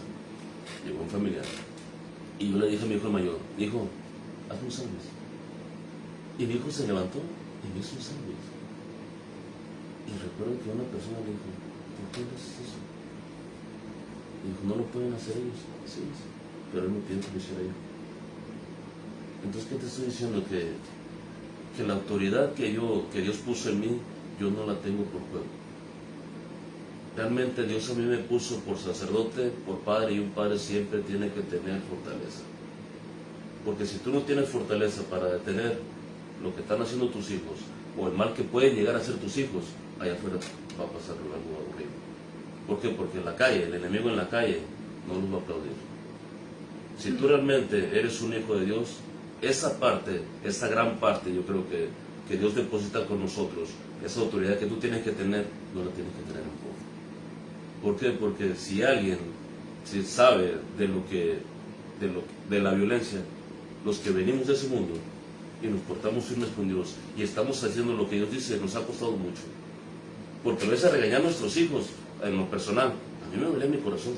llegó un familiar, y yo le dije a mi hijo mayor, hijo, hazme un sándwich. Y mi hijo se levantó y me hizo un sándwich. Y recuerdo que una persona le dijo, ¿por qué haces eso? Y dijo, ¿no lo pueden hacer ellos? Sí, pero él me pidió que lo hiciera yo. Entonces, ¿qué te estoy diciendo? Que la autoridad que Dios puso en mí, yo no la tengo por juego. Realmente Dios a mí me puso por sacerdote, por padre, y un padre siempre tiene que tener fortaleza. Porque si tú no tienes fortaleza para detener lo que están haciendo tus hijos, o el mal que pueden llegar a hacer tus hijos, allá afuera va a pasar algo horrible. ¿Por qué? Porque en la calle, el enemigo en la calle no los va a aplaudir. Si tú realmente eres un hijo de Dios, esa parte, esa gran parte, yo creo que Dios deposita con nosotros, esa autoridad que tú tienes que tener, no la tienes que tener en poco. ¿Por qué? Porque si alguien sabe de la violencia, los que venimos de ese mundo y nos portamos firmes con Dios y estamos haciendo lo que Dios dice, nos ha costado mucho. Porque a veces regañar a nuestros hijos, en lo personal, a mí me dolía mi corazón.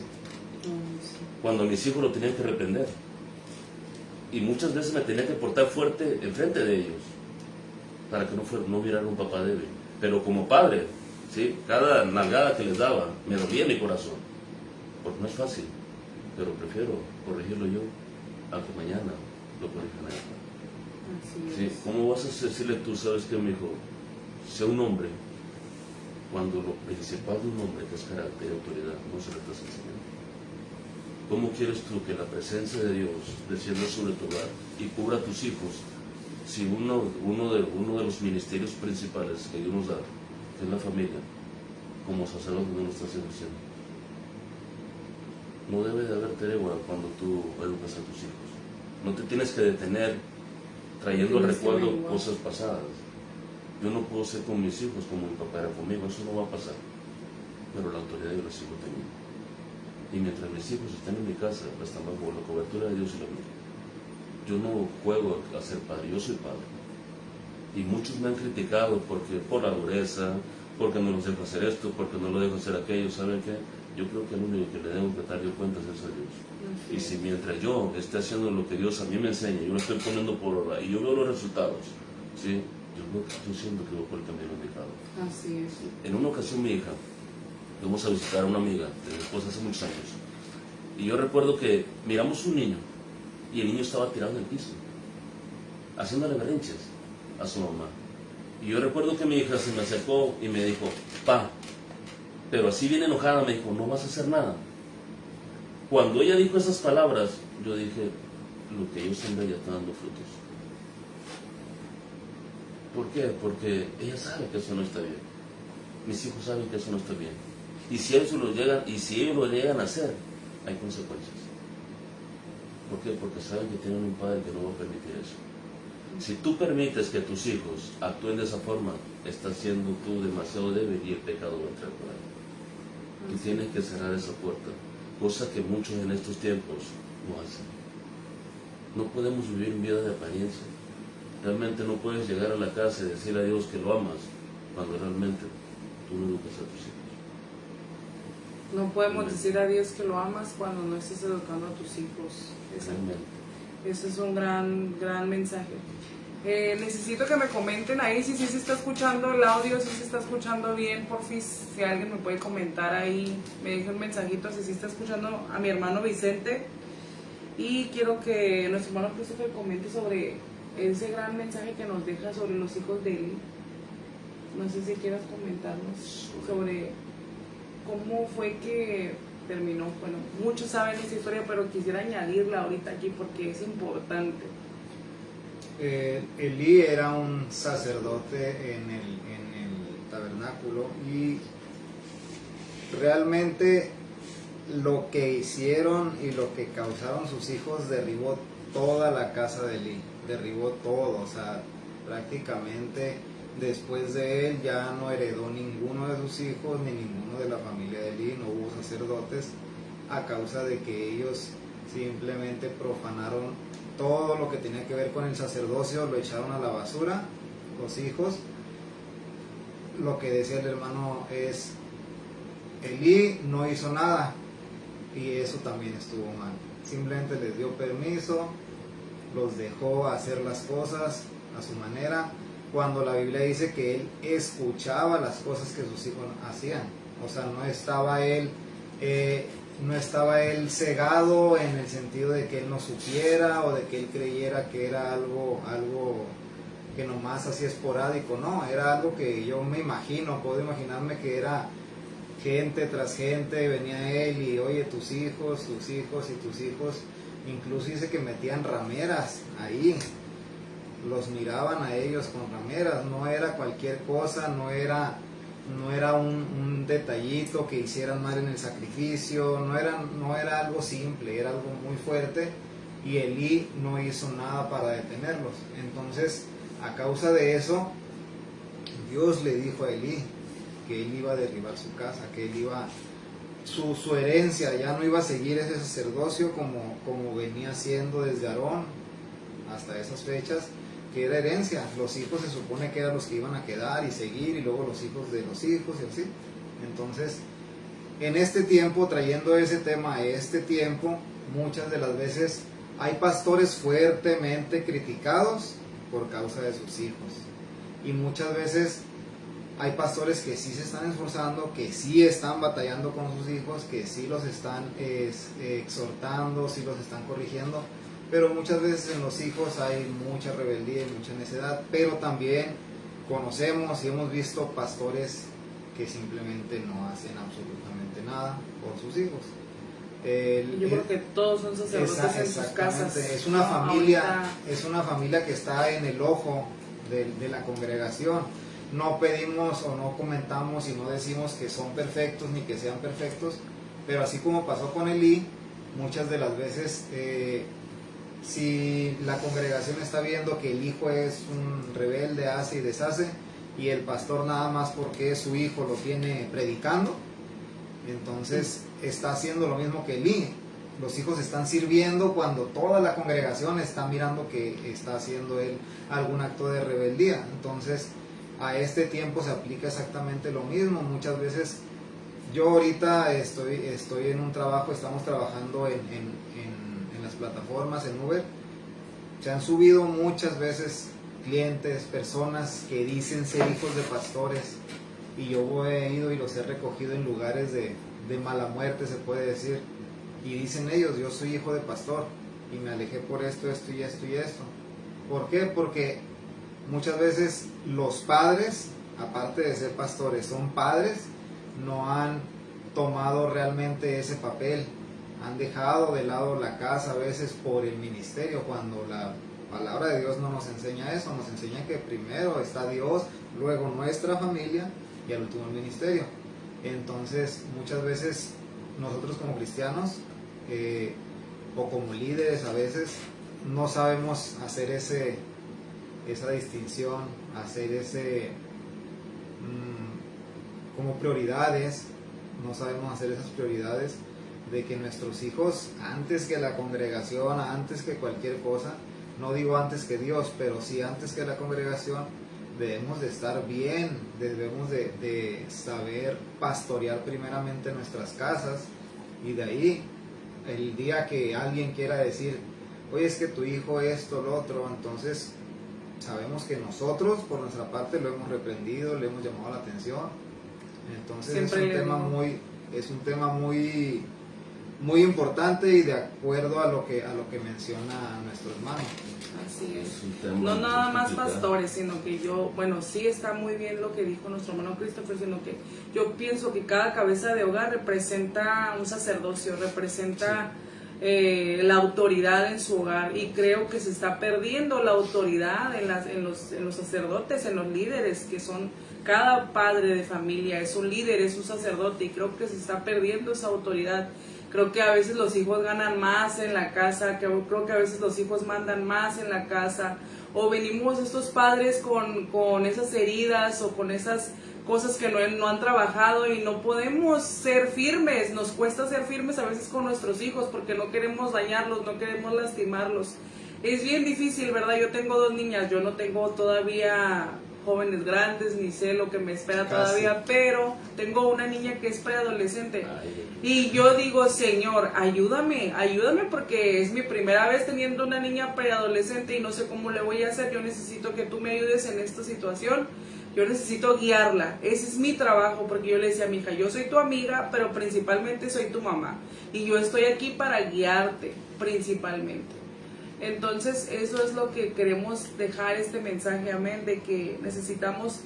Cuando mis hijos lo tenían que reprender. Y muchas veces me tenía que portar fuerte enfrente de ellos, para que no vieran un papá débil. Pero como padre, ¿sí? Cada nalgada que les daba, me dolía mi corazón. Porque no es fácil, pero prefiero corregirlo yo, a que mañana lo corrijan a él. ¿Sí? ¿Cómo vas a decirle tú, sabes que mi hijo, sea un hombre, cuando lo principal de un hombre, que es carácter y autoridad, no se le estás enseñando? ¿Cómo quieres tú que la presencia de Dios descienda sobre tu hogar y cubra a tus hijos si uno de los ministerios principales que Dios nos da, que es la familia, como sacerdote no lo estás haciendo? No debe de haber tregua cuando tú educas a tus hijos. No te tienes que detener trayendo al recuerdo cosas pasadas. Yo no puedo ser con mis hijos como mi papá era conmigo, eso no va a pasar. Pero la autoridad yo la sigo teniendo. Y mientras mis hijos estén en mi casa, están bajo la cobertura de Dios y la mía. Yo no juego a ser padre, yo soy padre. Y muchos me han criticado por la dureza, porque no los dejo hacer esto, porque no lo dejo hacer aquello. ¿Saben qué? Yo creo que el único que le debo que dar yo cuentas es a Dios. Y si mientras yo esté haciendo lo que Dios a mí me enseña, yo lo estoy poniendo por obra y yo veo los resultados, ¿sí? Yo siento que voy por el camino indicado. Así es. En una ocasión mi hija, fuimos a visitar a una amiga de mi esposa hace muchos años, y yo recuerdo que miramos un niño y el niño estaba tirado en el piso, haciéndole berrinches a su mamá. Y yo recuerdo que mi hija se me acercó y me dijo, pa, pero así bien enojada me dijo, no vas a hacer nada. Cuando ella dijo esas palabras, yo dije, lo que yo sembré ya está dando frutos. ¿Por qué? Porque ella sabe que eso no está bien. Mis hijos saben que eso no está bien. Y si ellos lo llegan a hacer, hay consecuencias. ¿Por qué? Porque saben que tienen un padre que no va a permitir eso. Si tú permites que tus hijos actúen de esa forma, estás siendo tú demasiado débil y el pecado va a entrar por ahí. Tú tienes que cerrar esa puerta, cosa que muchos en estos tiempos no hacen. No podemos vivir en vida de apariencia. Realmente no puedes llegar a la casa y decirle a Dios que lo amas cuando realmente tú no educas a tus hijos. No podemos decir a Dios que lo amas cuando no estás educando a tus hijos. Ese es un gran mensaje. Necesito que me comenten ahí si se está escuchando el audio, si se está escuchando bien, porfis, si alguien me puede comentar ahí, me deje un mensajito si se está escuchando a mi hermano Vicente. Y quiero que nuestro hermano Christopher comente sobre ese gran mensaje que nos deja sobre los hijos de Eli. No sé si quieras comentarnos sobre cómo fue que terminó. Bueno, muchos saben esa historia, pero quisiera añadirla ahorita aquí porque es importante. Elí era un sacerdote en el tabernáculo y realmente lo que hicieron y lo que causaron sus hijos derribó toda la casa de Eli, derribó todo, o sea, prácticamente después de él ya no heredó ninguno de sus hijos ni ninguno de la familia de Eli, no hubo sacerdotes a causa de que ellos simplemente profanaron todo lo que tenía que ver con el sacerdocio, lo echaron a la basura, los hijos. Lo que decía el hermano es, Eli no hizo nada, y eso también estuvo mal. Simplemente les dio permiso, los dejó hacer las cosas a su manera, cuando la Biblia dice que él escuchaba las cosas que sus hijos hacían. O sea, no estaba él cegado en el sentido de que él no supiera o de que él creyera que era algo que nomás hacía esporádico. No, era algo que yo me imagino, puedo imaginarme que era gente tras gente, venía él y oye, tus hijos y tus hijos, incluso dice que metían rameras ahí, los miraban a ellos con rameras, no era cualquier cosa, no era un detallito que hicieran mal en el sacrificio, no era algo simple, era algo muy fuerte, y Eli no hizo nada para detenerlos. Entonces, a causa de eso, Dios le dijo a Eli que él iba a derribar su casa, que él iba, su herencia ya no iba a seguir ese sacerdocio como venía siendo desde Aarón hasta esas fechas, que era herencia. Los hijos se supone que eran los que iban a quedar y seguir, y luego los hijos de los hijos y así. Entonces, en este tiempo, trayendo ese tema a este tiempo, muchas de las veces hay pastores fuertemente criticados por causa de sus hijos, y muchas veces hay pastores que sí se están esforzando, que sí están batallando con sus hijos, que sí los están exhortando, sí los están corrigiendo, pero muchas veces en los hijos hay mucha rebeldía y mucha necedad. Pero también conocemos y hemos visto pastores que simplemente no hacen absolutamente nada por sus hijos. Yo creo que todos son sacerdotes en sus casas. Es una familia que está en el ojo de la congregación. No pedimos o no comentamos y no decimos que son perfectos ni que sean perfectos, pero así como pasó con Eli, muchas de las veces si la congregación está viendo que el hijo es un rebelde, hace y deshace, y el pastor nada más porque su hijo lo tiene predicando, entonces está haciendo lo mismo que Eli. Los hijos están sirviendo cuando toda la congregación está mirando que está haciendo él algún acto de rebeldía. Entonces, a este tiempo se aplica exactamente lo mismo. Muchas veces, yo ahorita estoy en un trabajo, estamos trabajando en las plataformas, en Uber. Se han subido muchas veces clientes, personas que dicen ser hijos de pastores, y yo he ido y los he recogido en lugares de mala muerte, se puede decir, y dicen ellos, yo soy hijo de pastor y me alejé por esto, esto y esto y esto. ¿Por qué? Porque muchas veces los padres, aparte de ser pastores, son padres, no han tomado realmente ese papel, han dejado de lado la casa a veces por el ministerio, cuando la palabra de Dios no nos enseña eso, nos enseña que primero está Dios, luego nuestra familia y al último el ministerio. Entonces, muchas veces nosotros como cristianos o como líderes a veces no sabemos hacer esa distinción, hacer como prioridades, no sabemos hacer esas prioridades de que nuestros hijos, antes que la congregación, antes que cualquier cosa, no digo antes que Dios, pero sí antes que la congregación, debemos de estar bien, debemos de saber pastorear primeramente nuestras casas, y de ahí, el día que alguien quiera decir, oye, es que tu hijo esto, lo otro, entonces sabemos que nosotros por nuestra parte lo hemos reprendido, le hemos llamado la atención. Entonces siempre es un tema muy muy importante y de acuerdo a lo que menciona nuestro hermano. Así es. No nada más pastores, sino que sí está muy bien lo que dijo nuestro hermano Christopher, sino que yo pienso que cada cabeza de hogar representa un sacerdocio, representa la autoridad en su hogar, y creo que se está perdiendo la autoridad en los sacerdotes, en los líderes, que son, cada padre de familia es un líder, es un sacerdote, y creo que se está perdiendo esa autoridad. Creo que a veces los hijos ganan más en la casa, creo que a veces los hijos mandan más en la casa, o venimos estos padres con esas heridas o con esas cosas que no han trabajado, y no podemos ser firmes, nos cuesta ser firmes a veces con nuestros hijos porque no queremos dañarlos, no queremos lastimarlos. Es bien difícil, ¿verdad? Yo tengo 2 niñas, yo no tengo todavía jóvenes grandes, ni sé lo que me espera todavía, pero tengo una niña que es preadolescente. Y yo digo, Señor, ayúdame porque es mi primera vez teniendo una niña preadolescente y no sé cómo le voy a hacer. Yo necesito que tú me ayudes en esta situación. Yo necesito guiarla, ese es mi trabajo, porque yo le decía a mi hija, yo soy tu amiga, pero principalmente soy tu mamá, y yo estoy aquí para guiarte, principalmente. Entonces, eso es lo que queremos dejar este mensaje, amén, de que necesitamos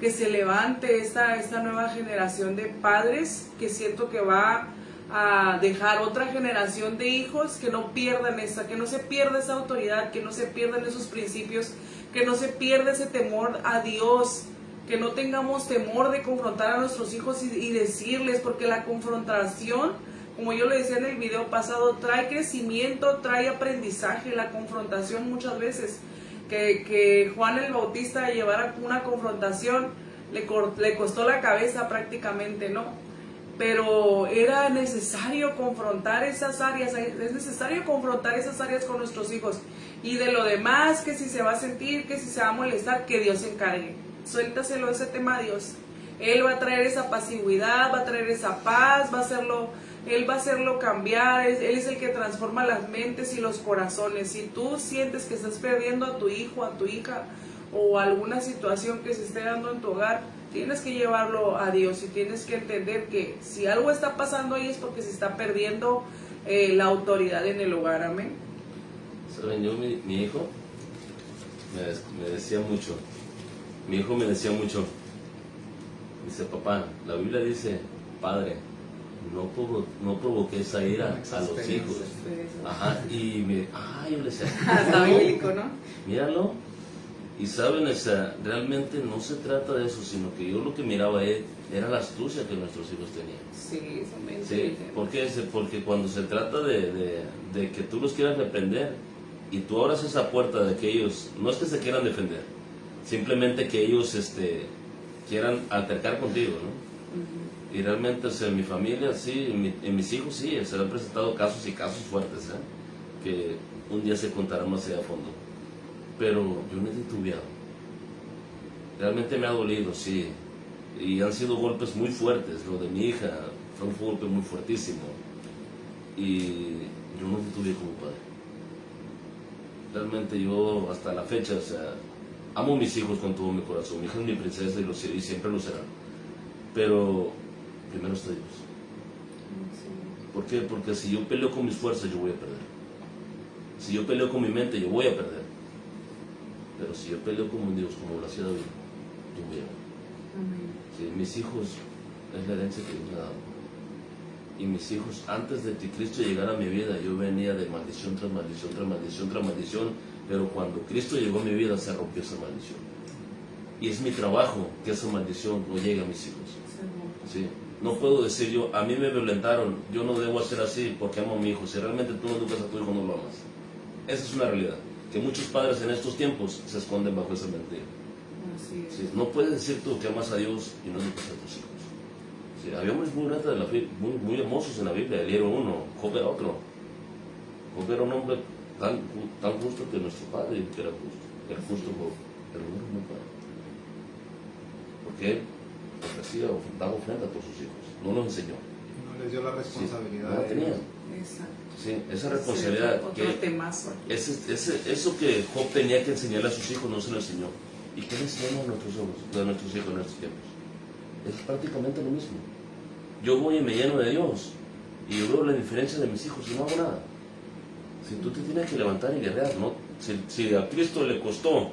que se levante esta nueva generación de padres, que siento que va a dejar otra generación de hijos que no pierdan que no se pierda esa autoridad, que no se pierdan esos principios, que no se pierda ese temor a Dios, que no tengamos temor de confrontar a nuestros hijos y decirles, porque la confrontación, como yo le decía en el video pasado, trae crecimiento, trae aprendizaje. La confrontación muchas veces, que Juan el Bautista llevara una confrontación, le costó la cabeza prácticamente, ¿no? Pero era necesario confrontar esas áreas, es necesario confrontar esas áreas con nuestros hijos. Y de lo demás, que si se va a sentir, que si se va a molestar, que Dios se encargue. Suéltaselo ese tema a Dios. Él va a traer esa pasividad, va a traer esa paz, Él va a hacerlo cambiar. Él es el que transforma las mentes y los corazones. Si tú sientes que estás perdiendo a tu hijo, a tu hija, o alguna situación que se esté dando en tu hogar, tienes que llevarlo a Dios y tienes que entender que si algo está pasando ahí es porque se está perdiendo la autoridad en el hogar. Amén. Saben, yo, mi hijo me decía mucho, dice, papá, la Biblia dice, padre, no provoqué esa ira a los hijos. Ajá, y yo le decía, está bíblico, ¿no? Míralo. Y saben, realmente no se trata de eso, sino que yo lo que miraba era la astucia que nuestros hijos tenían. Sí, son bien Sí, inteligentes. porque cuando se trata de que tú los quieras reprender y tú abras esa puerta de que ellos, no es que se quieran defender, simplemente que ellos quieran altercar contigo, ¿no? Y realmente, en mi familia, sí, en mis hijos, sí, se han presentado casos y casos fuertes, que un día se contarán más allá a fondo. Pero yo no he titubeado. Realmente me ha dolido, sí. Y han sido golpes muy fuertes. Lo de mi hija fue un golpe muy fuertísimo. Y yo no titubeé como padre. Realmente yo, hasta la fecha, amo a mis hijos con todo mi corazón. Mi hija es mi princesa y siempre lo será. Pero primero está Dios. ¿Por qué? Porque si yo peleo con mis fuerzas, yo voy a perder. Si yo peleo con mi mente, yo voy a perder. Pero si yo peleo con Dios, como lo hacía David, yo voy a ganar. Sí, mis hijos es la herencia que Dios me ha dado. Y mis hijos, antes de que Cristo llegara a mi vida, yo venía de maldición tras maldición, tras maldición, tras maldición. Pero cuando Cristo llegó a mi vida, se rompió esa maldición. Y es mi trabajo que esa maldición no llegue a mis hijos. Sí. No puedo decir yo, a mí me violentaron, yo no debo hacer así porque amo a mi hijo. Si realmente tú no educas a tu hijo, no lo amas. Esa es una realidad. Que muchos padres en estos tiempos se esconden bajo esa mentira. Sí, no puedes decir tú que amas a Dios y no educas a tus hijos. Sí, había hombres muy grandes de la fe, muy hermosos en la Biblia. Eli era uno, Job era otro. Job era un hombre tan justo que nuestro padre que era justo. El justo Job, pero no era muy padre. Porque ofrecía, daba ofrenda por sus hijos. No los enseñó. No les dio la responsabilidad. Sí, no la tenían. Exacto. Sí, esa responsabilidad, eso que Job tenía que enseñarle a sus hijos, no se lo enseñó. ¿Y qué le enseñamos a nuestros hijos en estos tiempos? Es prácticamente lo mismo. Yo voy y me lleno de Dios, y yo veo la diferencia de mis hijos y no hago nada. Si tú te tienes que levantar y guerrear, ¿no? Si a Cristo le costó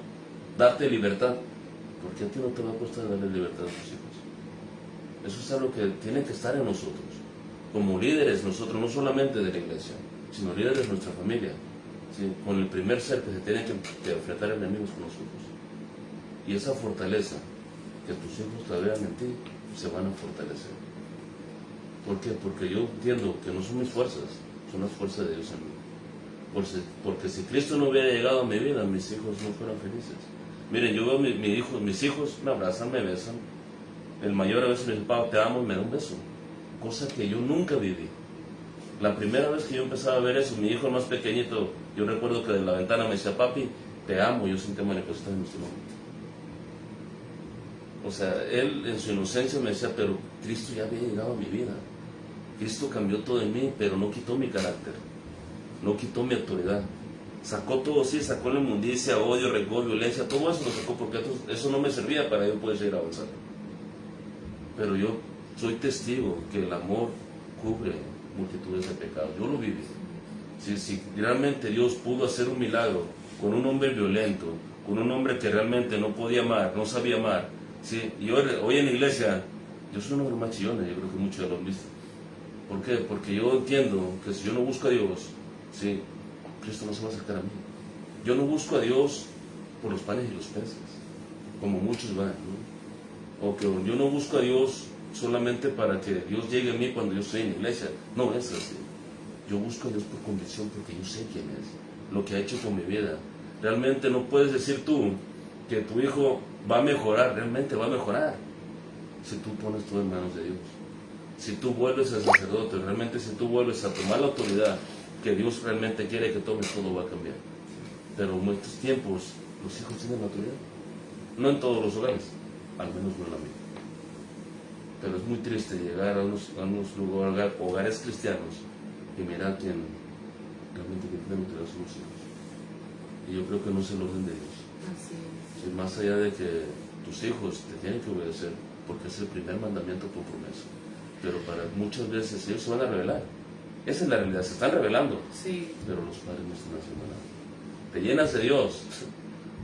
darte libertad, ¿por qué a ti no te va a costar darle libertad a tus hijos? Eso es algo que tiene que estar en nosotros. Como líderes nosotros, no solamente de la iglesia, sino líderes de nuestra familia, ¿sí? Con el primer ser que se tiene que enfrentar enemigos con los hijos. Y esa fortaleza que tus hijos te vean en ti, se van a fortalecer. ¿Por qué? Porque yo entiendo que no son mis fuerzas, son las fuerzas de Dios en mí. Porque si Cristo no hubiera llegado a mi vida, mis hijos no fueran felices. Miren, yo veo mis hijos me abrazan, me besan. El mayor a veces me dice, papá, te amo, y me da un beso. Cosa que yo nunca viví. La primera vez que yo empezaba a ver eso, mi hijo más pequeñito, yo recuerdo que de la ventana me decía, papi, te amo, yo sentía mariposas en mi estómago. O sea, él en su inocencia me decía, pero Cristo ya había llegado a mi vida. Cristo cambió todo en mí, pero no quitó mi carácter, no quitó mi autoridad. Sacó todo, sí, sacó la inmundicia, odio, rencor, violencia, todo eso lo sacó porque eso no me servía para yo poder seguir avanzando. Pero yo soy testigo que el amor cubre multitudes de pecados. Yo lo viví. Si realmente Dios pudo hacer un milagro con un hombre violento, con un hombre que realmente no podía amar, no sabía amar, ¿sí? Y hoy en la iglesia, yo soy un hombre más chillón, yo creo que muchos ya lo han visto. ¿Por qué? Porque yo entiendo que si yo no busco a Dios, ¿sí? Cristo no se va a acercar a mí. Yo no busco a Dios por los panes y los peces, como muchos van, ¿no? O que yo no busco a Dios solamente para que Dios llegue a mí cuando yo estoy en la iglesia. No es así. Yo busco a Dios por convicción, porque yo sé quién es, lo que ha hecho con mi vida. Realmente no puedes decir tú que tu hijo va a mejorar, realmente va a mejorar, si tú pones todo en manos de Dios. Si tú vuelves al sacerdote, realmente si tú vuelves a tomar la autoridad que Dios realmente quiere que tomes, todo va a cambiar. Pero en estos tiempos los hijos tienen la autoridad. No en todos los hogares, al menos no en la mía. Pero es muy triste llegar a unos hogares cristianos y mirar quién realmente tiene autoridad son los hijos. Y yo creo que no es el orden de Dios. Así es. Sí, más allá de que tus hijos te tienen que obedecer, porque es el primer mandamiento por promesa. Pero para muchas veces ellos se van a rebelar. Esa es la realidad, se están rebelando. Sí. Pero los padres no están haciendo nada. Te llenas de Dios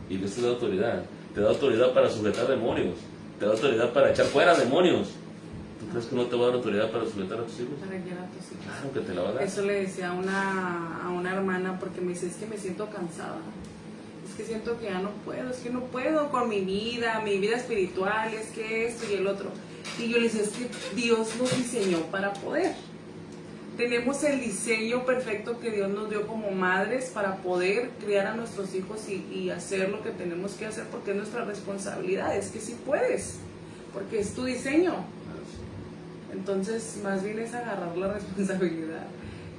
y Dios te da autoridad. Te da autoridad para sujetar demonios. Te da autoridad para echar fuera demonios. ¿Tú crees que no te va a dar autoridad para sujetar a tus hijos? Para guiar a tus hijos. Claro que te la va a dar. Eso le decía a una hermana, porque me dice, es que me siento cansada. Es que siento que ya no puedo, es que no puedo con mi vida espiritual, es que esto y el otro. Y yo le decía, es que Dios nos diseñó para poder. Tenemos el diseño perfecto que Dios nos dio como madres para poder criar a nuestros hijos y hacer lo que tenemos que hacer, porque es nuestra responsabilidad. Es que sí puedes, porque es tu diseño. Entonces, más bien es agarrar la responsabilidad.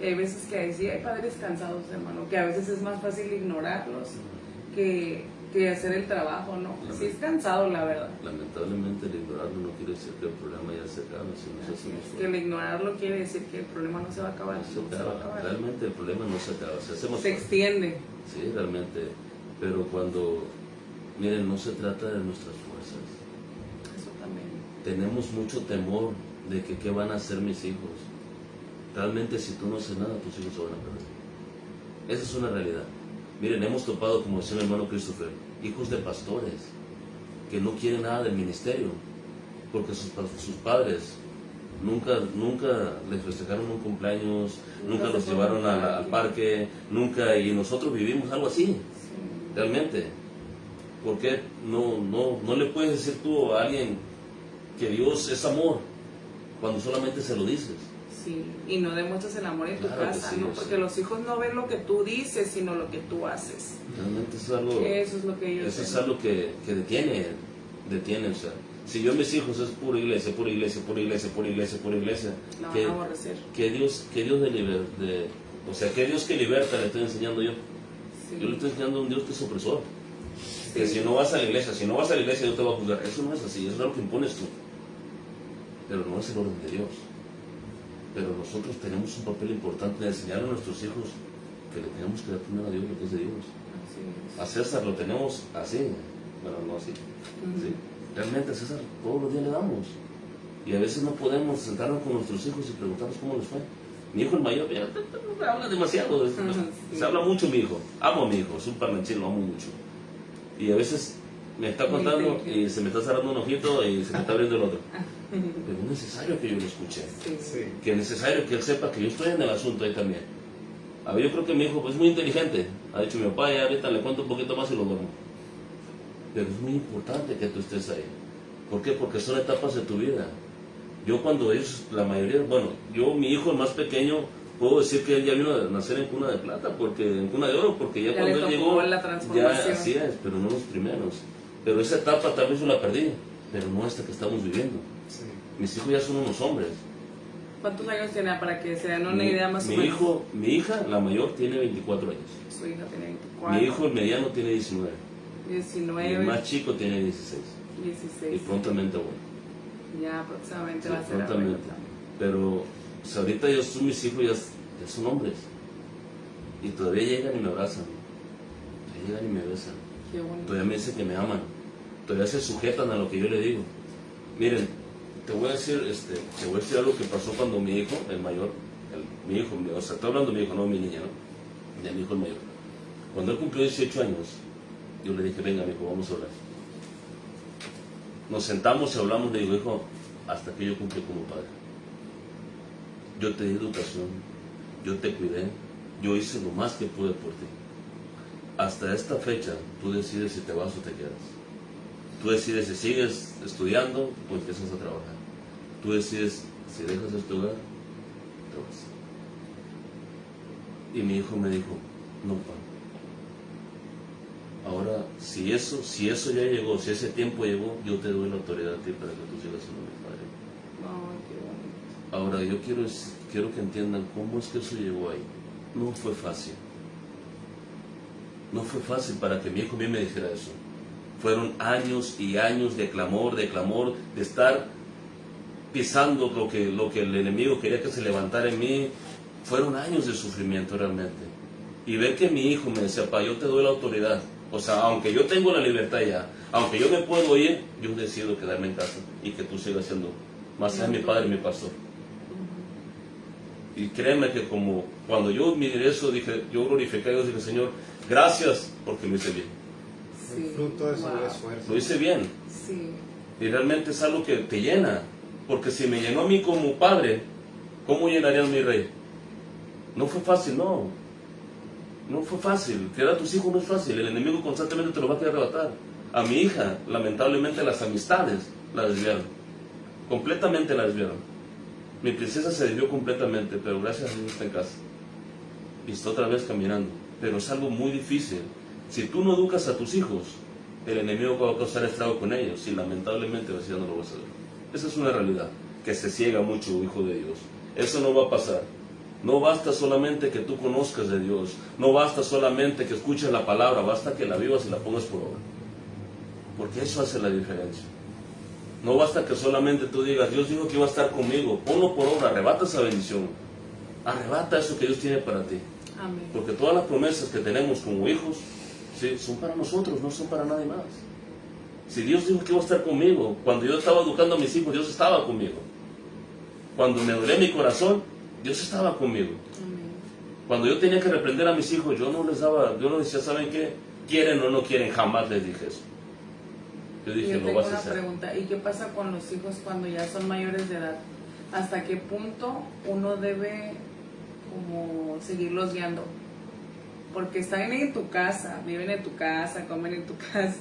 Y hay veces que sí hay padres cansados, hermano, que a veces es más fácil ignorarlos que hacer el trabajo, ¿no? Sí es cansado, la verdad. Lamentablemente el ignorarlo no quiere decir que el problema ya se acaba, sino que el ignorarlo quiere decir que el problema no se va a acabar. No se acaba. Realmente el problema no se acaba. Se extiende. Sí, realmente. Pero cuando, miren, no se trata de nuestras fuerzas. Eso también. Tenemos mucho temor de que qué van a hacer mis hijos. Realmente si tú no haces nada, tus hijos se van a perder. Esa es una realidad. Miren, hemos topado, como decía mi hermano Christopher, hijos de pastores que no quieren nada del ministerio porque sus padres nunca les festejaron un cumpleaños, nunca los llevaron al parque, nunca, y nosotros vivimos algo así, realmente. ¿Por qué no le puedes decir tú a alguien que Dios es amor cuando solamente se lo dices? Sí, y no demuestras el amor en tu casa, sí, ¿no? Porque los hijos no ven lo que tú dices, sino lo que tú haces. Realmente eso es algo, eso es lo que ellos eso es algo que detiene, o sea, si yo mis hijos es pura iglesia, pura iglesia, pura iglesia, pura iglesia, pura iglesia, no, que, van a aborrecer. que Dios o sea, que Dios que liberta le estoy enseñando yo. Sí. Yo le estoy enseñando a un Dios que es opresor. Sí. Que si no vas a la iglesia, Dios te va a juzgar. Eso no es así, eso es algo que impones tú. Pero no es el orden de Dios. Pero nosotros tenemos un papel importante de enseñar a nuestros hijos que le tenemos que dar primero a Dios lo que es de Dios. Así es. A César lo tenemos así, bueno, no así. ¿Sí? Realmente a César todos los días le damos. Y a veces no podemos sentarnos con nuestros hijos y preguntarnos cómo les fue. Mi hijo el mayor, ya, habla demasiado, Sí. se habla mucho mi hijo. Amo a mi hijo, es un parlanchín, lo amo mucho. Y a veces me está contando y se me está cerrando un ojito y se me está abriendo el otro. Pero es necesario que yo lo escuche. Sí. Sí. Que es necesario que él sepa que yo estoy en el asunto ahí también. A ver, yo creo que mi hijo pues, es muy inteligente. Ha dicho mi papá, ya ahorita le cuento un poquito más y lo duermo. Pero es muy importante que tú estés ahí. ¿Por qué? Porque son etapas de tu vida. Yo cuando ellos, la mayoría, bueno, yo, mi hijo el más pequeño, puedo decir que él ya vino a nacer en cuna de plata, en cuna de oro, porque ya cuando él llegó, ya así es, pero no los primeros. Pero esa etapa tal vez yo la perdí, pero no esta que estamos viviendo. Sí. Mis hijos ya son unos hombres. ¿Cuántos años tiene para que se den una idea más o menos? Mi hija, la mayor, tiene 24 años. Su hija tiene 24. Mi hijo, el mediano, tiene 19. 19. Y el más chico tiene 16. 16. Y prontamente bueno. Ya aproximadamente Sí, va a ser prontamente. abuelo. Pero pues, ahorita mis hijos ya son hombres. Y todavía llegan y me abrazan. Todavía llegan y me besan. Qué bonito. Todavía me dicen que me aman. Todavía se sujetan a lo que yo le digo. Miren, te voy a decir algo que pasó cuando mi hijo, el mayor, o sea, estoy hablando de mi hijo, no de mi niña, ¿no? De mi hijo el mayor. Cuando él cumplió 18 años, yo le dije, venga, mi hijo, vamos a hablar. Nos sentamos y hablamos, le digo, hijo, hasta que yo cumplí como padre. Yo te di educación, yo te cuidé, yo hice lo más que pude por ti. Hasta esta fecha, tú decides si te vas o te quedas. Tú decides si sigues estudiando o empiezas a trabajar. Tú decides si dejas este hogar, te vas. Y mi hijo me dijo, no, papá. Ahora, si eso ya llegó, si ese tiempo llegó, yo te doy la autoridad a ti para que tú sigas siendo mi padre. Ay, qué bonito. Ahora, yo quiero que entiendan cómo es que eso llegó ahí. No fue fácil. No fue fácil para que mi hijo bien me dijera eso. Fueron años y años de clamor, de estar pisando lo que el enemigo quería que se levantara en mí. Fueron años de sufrimiento realmente. Y ver que mi hijo me decía, papá, yo te doy la autoridad. O sea, aunque yo tengo la libertad ya, aunque yo me puedo ir, yo decido quedarme en casa y que tú sigas siendo más allá mi padre y mi pastor. Y créeme que como cuando yo miré eso, yo glorifiqué a Dios y dije, Señor, gracias porque lo hice bien. Sí. El fruto de su esfuerzo. Lo hice bien. Sí. Y realmente es algo que te llena. Porque si me llenó a mí como padre, ¿cómo llenaría a mi rey? No fue fácil, no. No fue fácil. Criar a tus hijos no es fácil. El enemigo constantemente te lo va a querer arrebatar. A mi hija, lamentablemente, las amistades la desviaron. Completamente la desviaron. Mi princesa se desvió completamente, pero gracias a Dios está en casa. Y está otra vez caminando. Pero es algo muy difícil. Si tú no educas a tus hijos, el enemigo va a causar estrago con ellos. Y lamentablemente, ya no lo vas a ver. Esa es una realidad. Que se ciega mucho, hijo de Dios. Eso no va a pasar. No basta solamente que tú conozcas de Dios, no basta solamente que escuches la palabra, basta que la vivas y la pongas por obra. Porque eso hace la diferencia. No basta que solamente tú digas, Dios dijo que iba a estar conmigo, ponlo por obra, arrebata esa bendición. Arrebata eso que Dios tiene para ti. Amén. Porque todas las promesas que tenemos como hijos, ¿sí?, son para nosotros, no son para nadie más. Si Dios dijo que iba a estar conmigo, cuando yo estaba educando a mis hijos, Dios estaba conmigo. Cuando me dolía mi corazón, Dios estaba conmigo. Amén. Cuando yo tenía que reprender a mis hijos, yo no decía, ¿saben qué? ¿Quieren o no quieren? Jamás les dije eso. Yo dije, Yo lo tengo vas a una hacer. pregunta, ¿y qué pasa con los hijos cuando ya son mayores de edad? ¿Hasta qué punto uno debe como seguirlos guiando? Porque están en tu casa, viven en tu casa, comen en tu casa,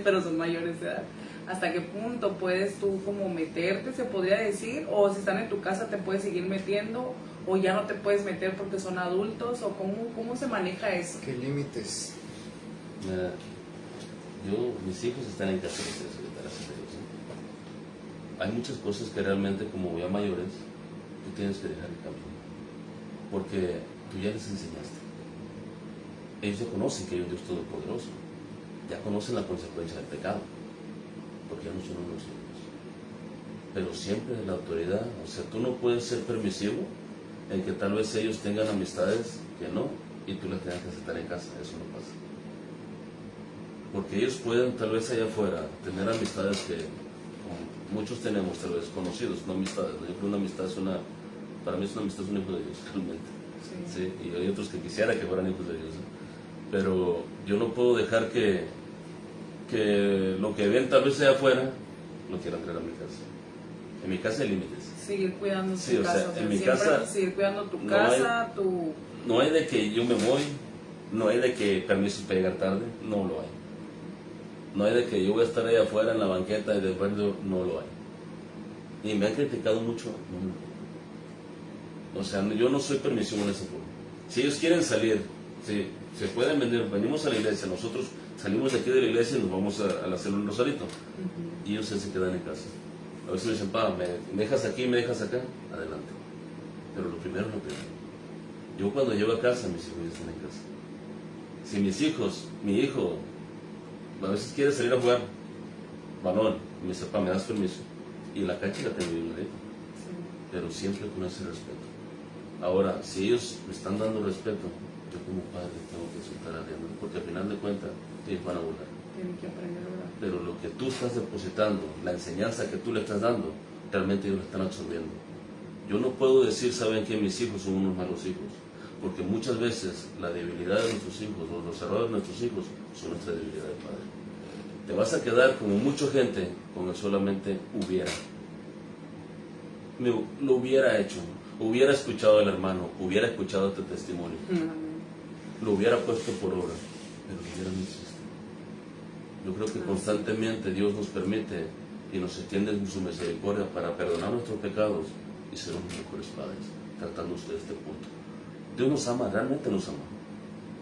pero son mayores de edad. ¿Hasta qué punto puedes tú como meterte, se podría decir? O si están en tu casa te puedes seguir metiendo, o ya no te puedes meter porque son adultos, o cómo se maneja eso. ¿Qué límites? Mira, mis hijos están en casa, gracias a Dios. Hay muchas cosas que realmente, como ya mayores, tú tienes que dejar el camino. Porque tú ya les enseñaste. Ellos ya conocen que hay un Dios todopoderoso. Ya conocen la consecuencia del pecado. Porque ya no son unos hijos. Pero siempre la autoridad, o sea, tú no puedes ser permisivo en que tal vez ellos tengan amistades que no, y tú las tengas que aceptar en casa. Eso no pasa. Porque ellos pueden tal vez allá afuera tener amistades que muchos tenemos, tal vez conocidos, no amistades. Yo creo que una amistad para mí es una amistad, es un hijo de Dios, realmente. Sí. ¿Sí? Y hay otros que quisiera que fueran hijos de Dios, ¿eh? Pero yo no puedo dejar que lo que ven tal vez allá afuera lo quieran traer a mi casa. En mi casa hay límites. Seguir cuidando Sí, tu o sea, casa, en mi siempre casa seguir cuidando tu no casa, no hay de que yo me voy, no hay de que permiso para llegar tarde, no lo hay. No hay de que yo voy a estar ahí afuera en la banqueta y después no lo hay. Y me han criticado mucho, no. O sea, yo no soy permisivo en esa forma. Si ellos quieren salir, si se pueden venir, venimos a la iglesia, nosotros salimos de aquí de la iglesia y nos vamos a la célula Rosarito. Y ellos se quedan en casa. A veces me dicen, pa, ¿me dejas aquí, me dejas acá? Adelante. Pero lo primero es lo primero. Yo cuando llego a casa, mis hijos ya están en casa. Si mis hijos, mi hijo, a veces quiere salir a jugar balón, me dice, pa, ¿me das permiso? Y la cancha la tengo yo, pero siempre con ese respeto. Ahora, si ellos me están dando respeto, yo como padre tengo que soltar a Dios, porque al final de cuentas ellos van a volar. Tienen que aprender a orar. Pero lo que tú estás depositando, la enseñanza que tú le estás dando, realmente ellos lo están absorbiendo. Yo no puedo decir, saben que mis hijos son unos malos hijos, porque muchas veces la debilidad de nuestros hijos, o los errores de nuestros hijos, son nuestra debilidad de padre. Te vas a quedar como mucha gente con el solamente hubiera. Lo hubiera hecho, hubiera escuchado al hermano, hubiera escuchado este testimonio, lo hubiera puesto por obra, pero lo hubiera no existe. Yo creo que constantemente Dios nos permite y nos extiende su misericordia para perdonar nuestros pecados y ser unos mejores padres, tratando usted este punto. Dios nos ama, realmente nos ama.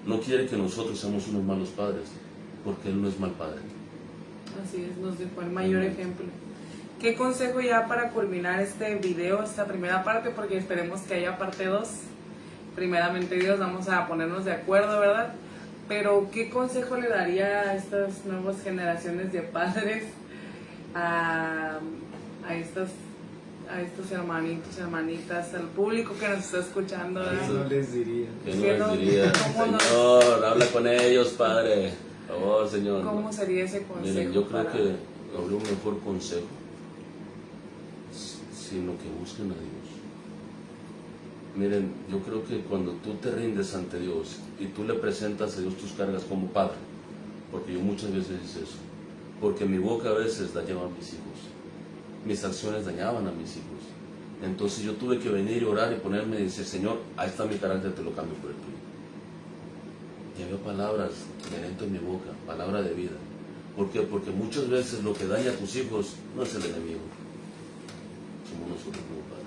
No quiere que nosotros seamos unos malos padres, porque Él no es mal padre. Así es, nos dejó el mayor ejemplo. ¿Qué consejo ya para culminar este video, esta primera parte? Porque esperemos que haya parte 2. Primeramente Dios, vamos a ponernos de acuerdo, ¿verdad? Pero ¿qué consejo le daría a estas nuevas generaciones de padres, a estos hermanitos, hermanitas, al público que nos está escuchando? ¿Verdad? Eso les diría. ¿Qué no les diría? Señor, habla con ellos, Padre. Por favor, Señor. ¿Cómo sería ese consejo? Miren, yo creo que habría un mejor consejo, sino que busquen a Dios. Miren, yo creo que cuando tú te rindes ante Dios y tú le presentas a Dios tus cargas como padre, porque yo muchas veces hice eso, porque mi boca a veces dañaba a mis hijos, mis acciones dañaban a mis hijos, entonces yo tuve que venir y orar y ponerme y decir, Señor, ahí está mi carácter, te lo cambio por el tuyo. Y había palabras dentro de mi boca, palabra de vida. ¿Por qué? Porque muchas veces lo que daña a tus hijos no es el enemigo, somos nosotros como padres.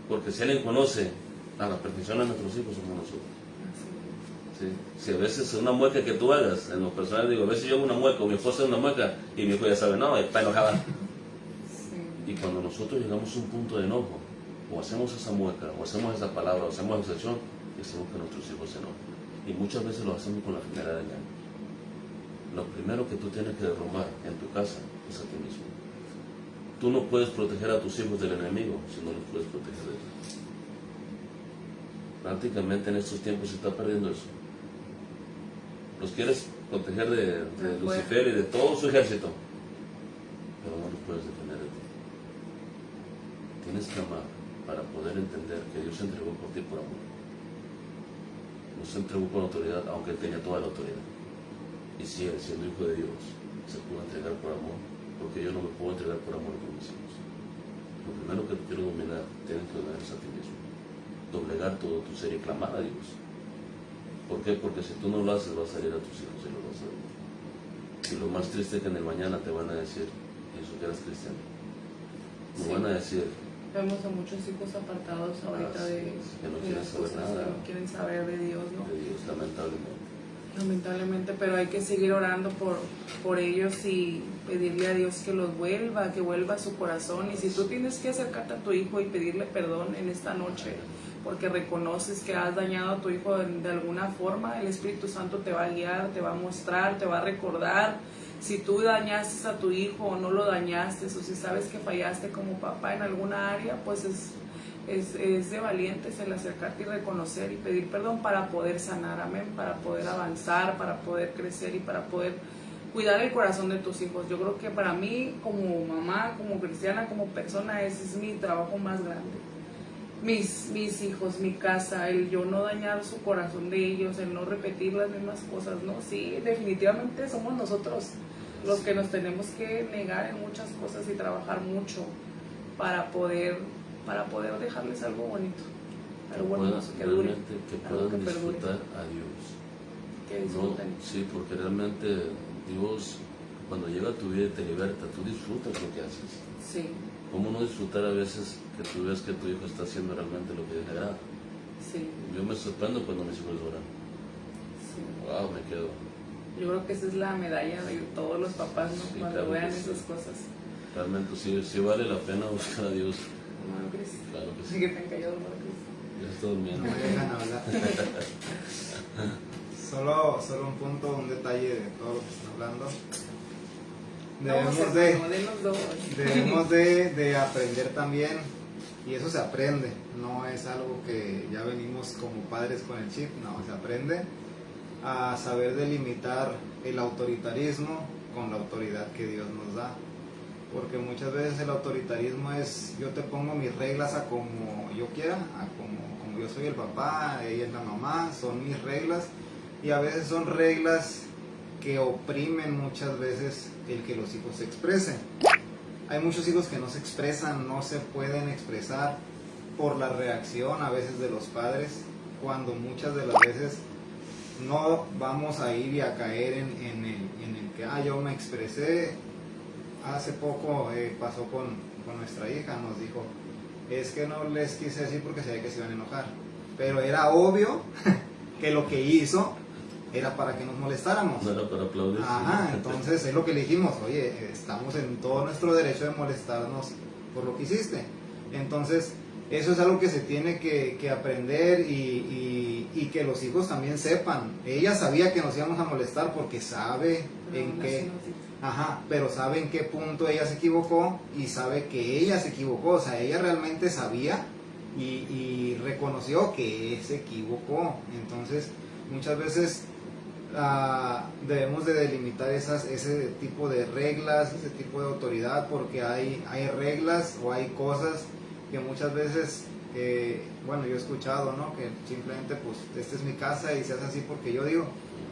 Porque si alguien conoce a la perfección de nuestros hijos, somos nosotros. ¿Sí? Si a veces una mueca que tú hagas, en lo personal digo, a veces yo hago una mueca o mi esposa hace una mueca y mi hijo ya sabe, no, está enojada. Sí. Y cuando nosotros llegamos a un punto de enojo, o hacemos esa mueca, o hacemos esa palabra, o hacemos esa acción, y hacemos que nuestros hijos se enojen. Y muchas veces lo hacemos con la finalidad de dañar. Lo primero que tú tienes que derrumbar en tu casa es a ti mismo. Tú no puedes proteger a tus hijos del enemigo si no los puedes proteger de Dios. Prácticamente en estos tiempos se está perdiendo eso. Los quieres proteger de Lucifer y de todo su ejército, pero no los puedes defender de ti. Tienes que amar para poder entender que Dios se entregó por ti por amor. No se entregó con autoridad, aunque Él tenía toda la autoridad. Y si Él, siendo hijo de Dios, se pudo entregar por amor, porque yo no me puedo entregar por amor con mis hijos. Lo primero que quiero dominar, tienes que dominar a ti mismo. Doblegar todo tu ser y clamar a Dios. ¿Por qué? Porque si tú no lo haces, vas a salir a tus hijos y lo vas a ver. Y lo más triste es que en el mañana te van a decir, eso que eras cristiano. Me van a decir. Vemos a muchos hijos apartados ahorita de que no quieren saber nada. Que no quieren saber de Dios, ¿no? De Dios, lamentablemente. Lamentablemente, pero hay que seguir orando por ellos y pedirle a Dios que los vuelva, que vuelva a su corazón. Y si tú tienes que acercarte a tu hijo y pedirle perdón en esta noche, porque reconoces que has dañado a tu hijo de alguna forma, el Espíritu Santo te va a guiar, te va a mostrar, te va a recordar. Si tú dañaste a tu hijo o no lo dañaste, o si sabes que fallaste como papá en alguna área, pues es de valientes el acercarte y reconocer y pedir perdón para poder sanar, amén, para poder avanzar, para poder crecer y para poder cuidar el corazón de tus hijos. Yo creo que para mí, como mamá, como cristiana, como persona, ese es mi trabajo más grande. Mis hijos, mi casa, el yo no dañar su corazón de ellos, el no repetir las mismas cosas, ¿no? Sí, definitivamente somos nosotros los que nos tenemos que negar en muchas cosas y trabajar mucho para poder dejarles algo bonito, algo hermoso que dure, realmente que algo puedan que perdure, disfrutar a Dios. que No, disfruten. sí, porque realmente Dios, cuando llega a tu vida y te liberta, tú disfrutas lo que haces. Sí, ¿Cómo no disfrutar a veces que tú ves que tu hijo está haciendo realmente lo que Dios le agrada? sí, Yo me sorprendo cuando mis hijos oran. sí. Wow, me quedo. Yo creo que esa es la medalla de todos los papás, ¿no? Sí, Cuando claro vean que sí. esas cosas. Realmente sí vale la pena buscar a Dios. Hermano Cris. Claro que Sí sí. que te han callado, hermano Cris. Ya está No durmiendo. me dejan hablar. solo un punto, un detalle de todo lo que están hablando. Vamos, Debemos hermano, de, denos dos. debemos de aprender también, y eso se aprende, no es algo que ya venimos como padres con el chip, no, se aprende a saber delimitar el autoritarismo con la autoridad que Dios nos da. Porque muchas veces el autoritarismo es yo te pongo mis reglas a como yo quiera, a como yo soy el papá, ella es la mamá, son mis reglas, y a veces son reglas que oprimen muchas veces el que los hijos se expresen. Hay muchos hijos que no se expresan, no se pueden expresar por la reacción a veces de los padres, cuando muchas de las veces no vamos a ir y a caer en el que yo me expresé. Hace poco pasó con nuestra hija, nos dijo, es que no les quise decir porque sabía que se iban a enojar, pero era obvio que lo que hizo era para que nos molestáramos. No era para aplaudir. Ajá, entonces es lo que le dijimos, oye, estamos en todo nuestro derecho de molestarnos por lo que hiciste. Entonces, eso es algo que se tiene que aprender y que los hijos también sepan. Ella sabía que nos íbamos a molestar porque sabe en qué, pero sabe en qué punto ella se equivocó y sabe que ella se equivocó. O sea, ella realmente sabía y reconoció que se equivocó. Entonces, muchas veces debemos de delimitar ese tipo de reglas, ese tipo de autoridad, porque hay reglas o hay cosas que muchas veces, bueno, yo he escuchado, ¿no? Que simplemente, pues, esta es mi casa y se hace así porque yo digo,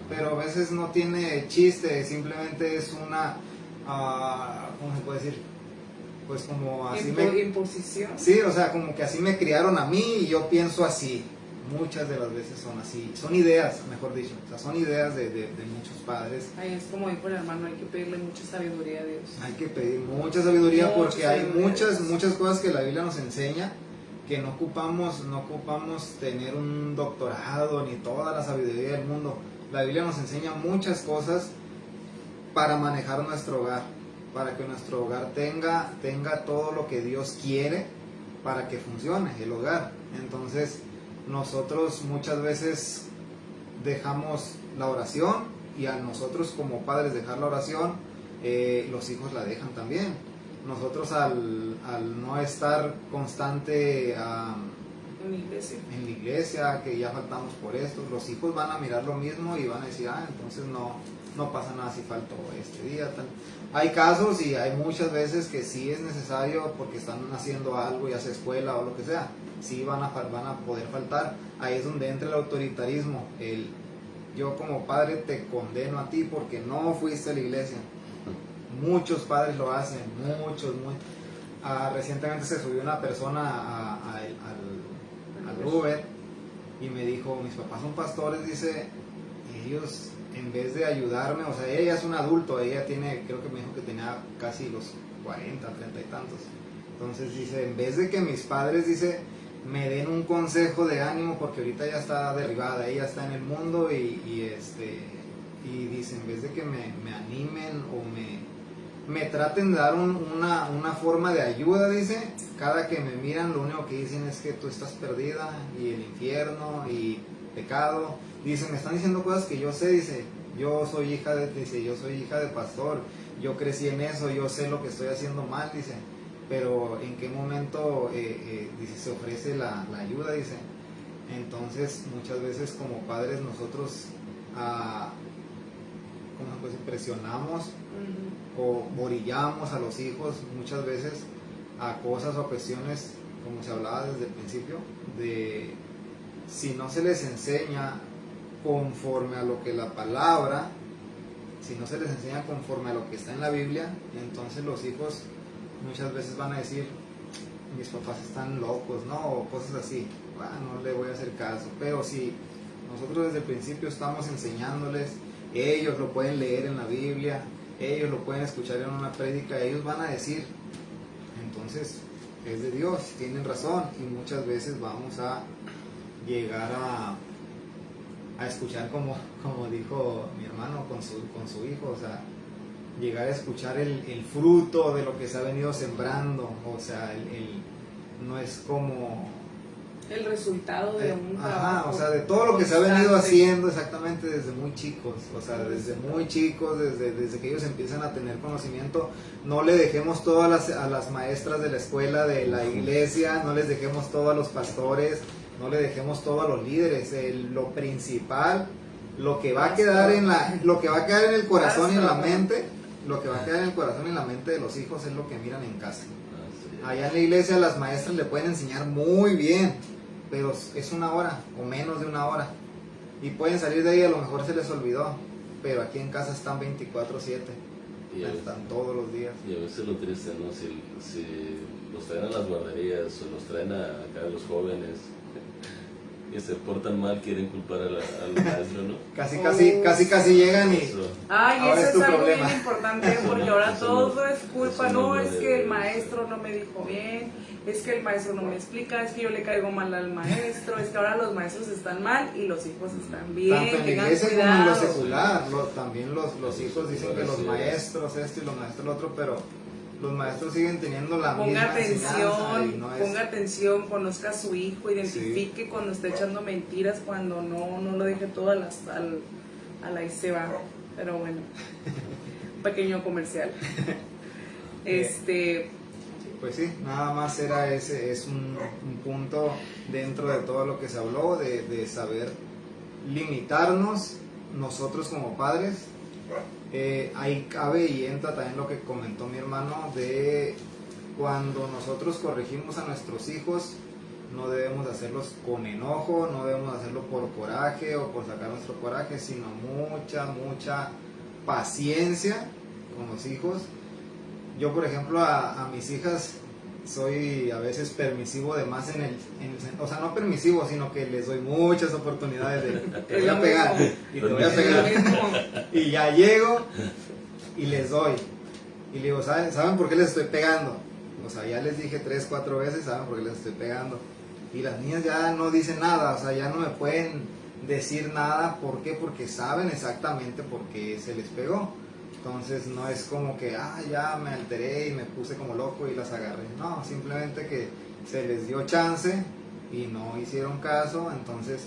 pero a veces no tiene chiste, simplemente es una, ¿cómo se puede decir? Pues como así imposición. Sí, o sea, como que así me criaron a mí y yo pienso así. Muchas de las veces son así, son ideas, mejor dicho, o sea, son ideas de muchos padres. Ay, es como dijo el hermano, hay que pedirle mucha sabiduría a Dios. Hay que pedir mucha sabiduría Mucha porque hay sabiduría. muchas cosas que la Biblia nos enseña que no ocupamos tener un doctorado ni toda la sabiduría del mundo. La Biblia nos enseña muchas cosas para manejar nuestro hogar, para que nuestro hogar tenga todo lo que Dios quiere para que funcione el hogar. Entonces, nosotros muchas veces dejamos la oración y a nosotros como padres dejar la oración, los hijos la dejan también. Nosotros al no estar constante en la iglesia, que ya faltamos por esto, los hijos van a mirar lo mismo y van a decir, entonces no pasa nada si faltó este día. Tal. Hay casos y hay muchas veces que sí es necesario porque están haciendo algo, ya sea escuela o lo que sea, sí van a poder faltar. Ahí es donde entra el autoritarismo, yo como padre te condeno a ti porque no fuiste a la iglesia. Muchos padres lo hacen, muchos. Recientemente se subió una persona al Uber y me dijo, mis papás son pastores, dice, ellos en vez de ayudarme, o sea, ella es un adulto, ella tiene, creo que me dijo que tenía casi los 40, 30 y tantos. Entonces dice, en vez de que mis padres, dice, me den un consejo de ánimo, porque ahorita ya está derribada, ella está en el mundo y dice, en vez de que me animen o me traten de dar una forma de ayuda, dice, cada que me miran lo único que dicen es que tú estás perdida y el infierno y pecado. Dice, me están diciendo cosas que yo sé, dice, yo soy hija de pastor, yo crecí en eso, yo sé lo que estoy haciendo mal, dice, pero en qué momento dice, se ofrece la ayuda, dice. Entonces muchas veces como padres nosotros ¿cómo se puede decir? Presionamos o orillamos a los hijos muchas veces a cosas o cuestiones, como se hablaba desde el principio, de si no se les enseña conforme a lo que la palabra, si no se les enseña conforme a lo que está en la Biblia, entonces los hijos muchas veces van a decir, mis papás están locos, ¿no? O cosas así, no le voy a hacer caso. Pero si nosotros desde el principio estamos enseñándoles, ellos lo pueden leer en la Biblia, ellos lo pueden escuchar en una prédica, ellos van a decir, entonces es de Dios, tienen razón. Y muchas veces vamos a llegar a escuchar como dijo mi hermano con su hijo, o sea, llegar a escuchar el fruto de lo que se ha venido sembrando, o sea, no es como el resultado de un trabajo, o sea, de todo lo que se ha venido haciendo exactamente desde muy chicos, o sea, desde que ellos empiezan a tener conocimiento. No le dejemos todo a las maestras de la escuela, de la iglesia, no les dejemos todo a los pastores, no le dejemos todo a los líderes. Lo principal, lo que va a quedar en el corazón y en la mente, lo que va a quedar en el corazón y en la mente de los hijos es lo que miran en casa. Allá en la iglesia las maestras le pueden enseñar muy bien, pero es una hora o menos de una hora y pueden salir de ahí, a lo mejor se les olvidó, pero aquí en casa están 24/7, están todos los días. Y a veces lo triste, ¿no? Si los traen a las guarderías o los traen acá a los jóvenes y se portan mal, quieren culpar al maestro, ¿no? Casi llegan y ay, eso es es algo problema. bien importante, porque ahora todo es culpa. no Es debe que el de- maestro no me dijo bien, es que el maestro no me explica, es que yo le caigo mal al maestro, es que ahora los maestros están mal y los hijos están bien. tanto en la tengan iglesia como en lo cuidado. secular, también los hijos dicen que los maestros esto y los maestros lo otro, pero los maestros siguen teniendo la Ponga misma enseñanza y ponga atención, conozca a su hijo, identifique cuando está echando mentiras, cuando no lo deje todo a la y se va. Pero bueno, un pequeño comercial. Pues sí, nada más era ese, es un punto dentro de todo lo que se habló, de saber limitarnos nosotros como padres. Ahí cabe y entra también lo que comentó mi hermano, de cuando nosotros corregimos a nuestros hijos, no debemos hacerlos con enojo, no debemos hacerlo por coraje o por sacar nuestro coraje, sino mucha paciencia con los hijos. Yo, por ejemplo, a mis hijas soy a veces permisivo de más o sea, no permisivo, sino que les doy muchas oportunidades de te voy a pegar y te voy a pegar. Y ya llego y les doy. Y le digo, ¿saben por qué les estoy pegando? O sea, ya les dije 3-4 veces, ¿saben por qué les estoy pegando? Y las niñas ya no dicen nada, o sea, ya no me pueden decir nada. ¿Por qué? Porque saben exactamente por qué se les pegó. Entonces no es como que, ya me alteré y me puse como loco y las agarré. No, simplemente que se les dio chance y no hicieron caso. Entonces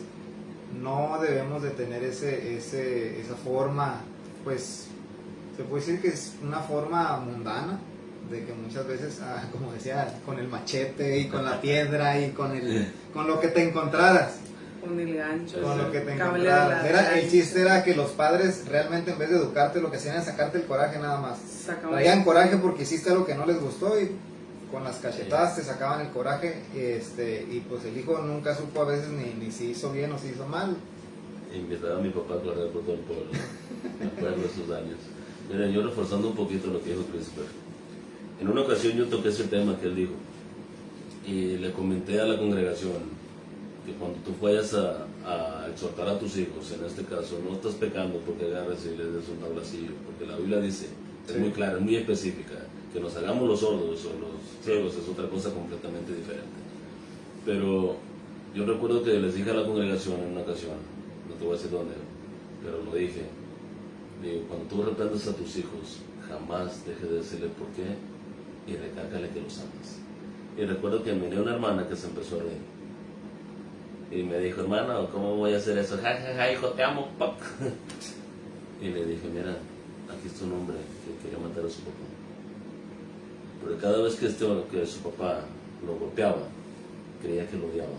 no debemos de tener esa forma, pues se puede decir que es una forma mundana, de que muchas veces, como decía, con el machete y con la piedra y con lo que te encontraras. Con el gancho, Con lo que te cable de la encontraras. El calle. chiste era que los padres realmente, en vez de educarte, lo que hacían era sacarte el coraje nada más. Traían coraje porque hiciste algo que no les gustó y con las cachetadas te sacaban el coraje. Y pues el hijo nunca supo a veces ni si hizo bien o si hizo mal. Invitaba a mi papá a correr por todo el pueblo. Me acuerdo de esos años. Miren, yo reforzando un poquito lo que dijo Christopher. En una ocasión yo toqué ese tema que él dijo y le comenté a la congregación que cuando tú vayas a exhortar a tus hijos, en este caso, no estás pecando porque agarres y les des un tablacillo, porque la Biblia dice, es muy clara, es muy específica, que nos hagamos los sordos o los ciegos es otra cosa completamente diferente. Pero yo recuerdo que les dije a la congregación en una ocasión, no te voy a decir dónde, pero lo dije, digo, cuando tú reprendas a tus hijos, jamás dejes de decirle por qué y recálcale que los amas. Y recuerdo que miré a una hermana que se empezó a reír. Y me dijo, hermano, ¿cómo voy a hacer eso? Ja, ja, ja, hijo, te amo, pop. Y le dije, mira, aquí está un hombre que quería matar a su papá. Pero cada vez que su papá lo golpeaba, creía que lo odiaba.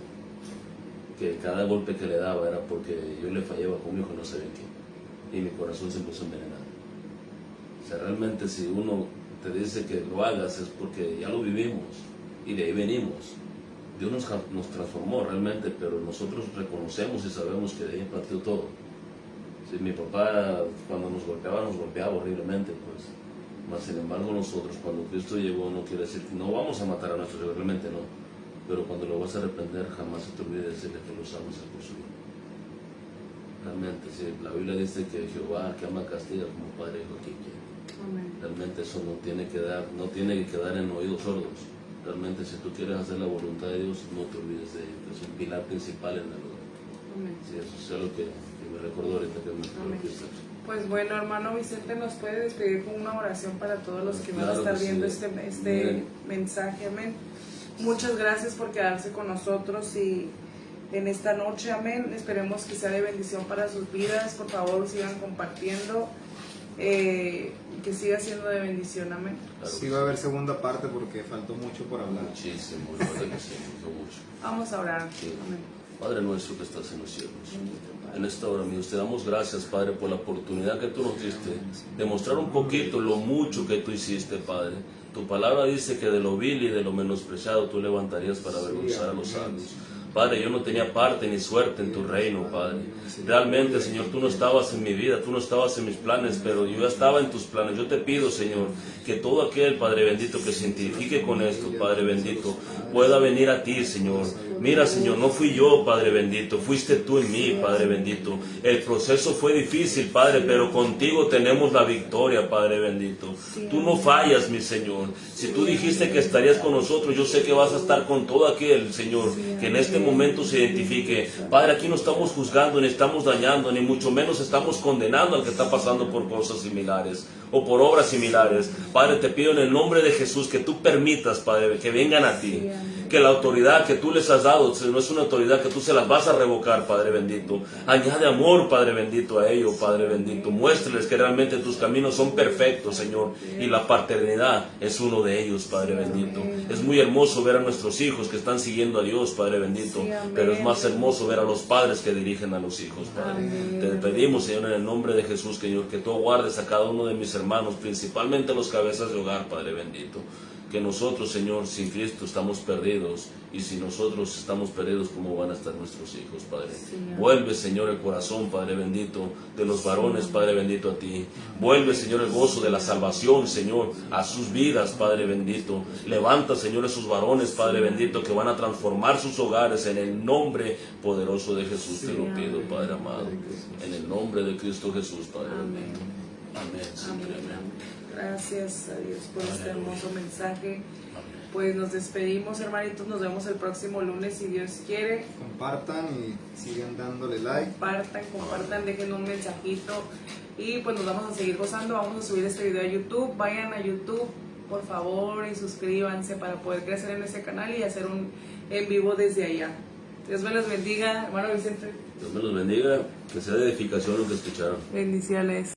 Que cada golpe que le daba era porque yo le fallaba con mi hijo, no sabía qué. Y mi corazón se empezó a envenenar. O sea, realmente si uno te dice que lo hagas es porque ya lo vivimos y de ahí venimos. Dios nos transformó realmente, pero nosotros reconocemos y sabemos que de ahí partió todo. Sí, mi papá cuando nos golpeaba horriblemente, pues. Mas sin embargo nosotros, cuando Cristo llegó, no quiere decir que no vamos a matar a nuestros hijos, realmente no. Pero cuando lo vas a arrepender, jamás se te olvide decirle que los amas por su hijo. Realmente, sí, la Biblia dice que Jehová que ama castiga como padre hijo que quiere. Amén. Realmente eso no tiene que quedar en oídos sordos. Realmente si tú quieres hacer la voluntad de Dios, no te olvides de ello, que es un pilar principal en el hogar. Amén. Sí, eso es algo que me recordó ahorita que me Amén. Cristo. Pues bueno, hermano Vicente, ¿nos puede despedir con una oración para todos los que van a Claro estar que sí. viendo este mensaje? Amén. Muchas gracias por quedarse con nosotros y en esta noche, amén. Esperemos que sea de bendición para sus vidas. Por favor, sigan compartiendo, que siga siendo de bendición, amén. Claro Sí que va a haber segunda parte porque faltó mucho por hablar. muchísimo, la verdad que sí, mucho. Vamos a orar. Sí. Amén. Padre nuestro que estás en los cielos, en esta hora, Dios, te damos gracias, Padre, por la oportunidad que tú nos diste de mostrar un poquito lo mucho que tú hiciste, Padre. Tu palabra dice que de lo vil y de lo menospreciado tú levantarías para avergonzar a los sabios. Padre, yo no tenía parte ni suerte en tu reino, Padre. Realmente, Señor, tú no estabas en mi vida, tú no estabas en mis planes, pero yo ya estaba en tus planes. Yo te pido, Señor, que todo aquel, Padre bendito, que se identifique con esto, Padre bendito, pueda venir a ti, Señor. Mira, Señor, no fui yo, Padre bendito, fuiste tú en mí, Padre bendito. El proceso fue difícil, Padre, pero contigo tenemos la victoria, Padre bendito. Tú no fallas, mi Señor. Si tú dijiste que estarías con nosotros, yo sé que vas a estar con todo aquel, Señor, que en este momento se identifique. Padre, aquí no estamos juzgando, ni estamos dañando, ni mucho menos estamos condenando al que está pasando por cosas similares o por obras similares. Padre, te pido en el nombre de Jesús que tú permitas, Padre, que vengan a ti. Que la autoridad que tú les has dado no es una autoridad que tú se las vas a revocar, Padre bendito. Añade amor, Padre bendito, a ello, Padre bendito. Muéstrales que realmente tus caminos son perfectos, Señor, y la paternidad es uno de ellos, Padre bendito. Es muy hermoso ver a nuestros hijos que están siguiendo a Dios, Padre bendito, pero es más hermoso ver a los padres que dirigen a los hijos, Padre. Te pedimos, Señor, en el nombre de Jesús, Señor, que tú guardes a cada uno de mis hermanos, principalmente los cabezas de hogar, Padre bendito. Que nosotros, Señor, sin Cristo estamos perdidos, y si nosotros estamos perdidos, ¿cómo van a estar nuestros hijos, Padre? Vuelve, Señor, el corazón, Padre bendito, de los varones, Padre bendito, a ti. Vuelve, Señor, el gozo de la salvación, Señor, a sus vidas, Padre bendito. Levanta, Señor, esos varones, Padre bendito, que van a transformar sus hogares en el nombre poderoso de Jesús. Te lo pido, Padre amado, en el nombre de Cristo Jesús, Padre bendito. Amén, Señor, amén. Gracias a Dios por este hermoso mensaje. Pues nos despedimos, hermanitos. Nos vemos el próximo lunes, si Dios quiere. Compartan y sigan dándole like. Compartan, dejen un mensajito. Y pues nos vamos a seguir gozando. Vamos a subir este video a YouTube. Vayan a YouTube, por favor, y suscríbanse para poder crecer en este canal y hacer un en vivo desde allá. Dios me los bendiga, hermano Vicente. Dios me los bendiga, que sea de edificación lo que escucharon. Bendiciones.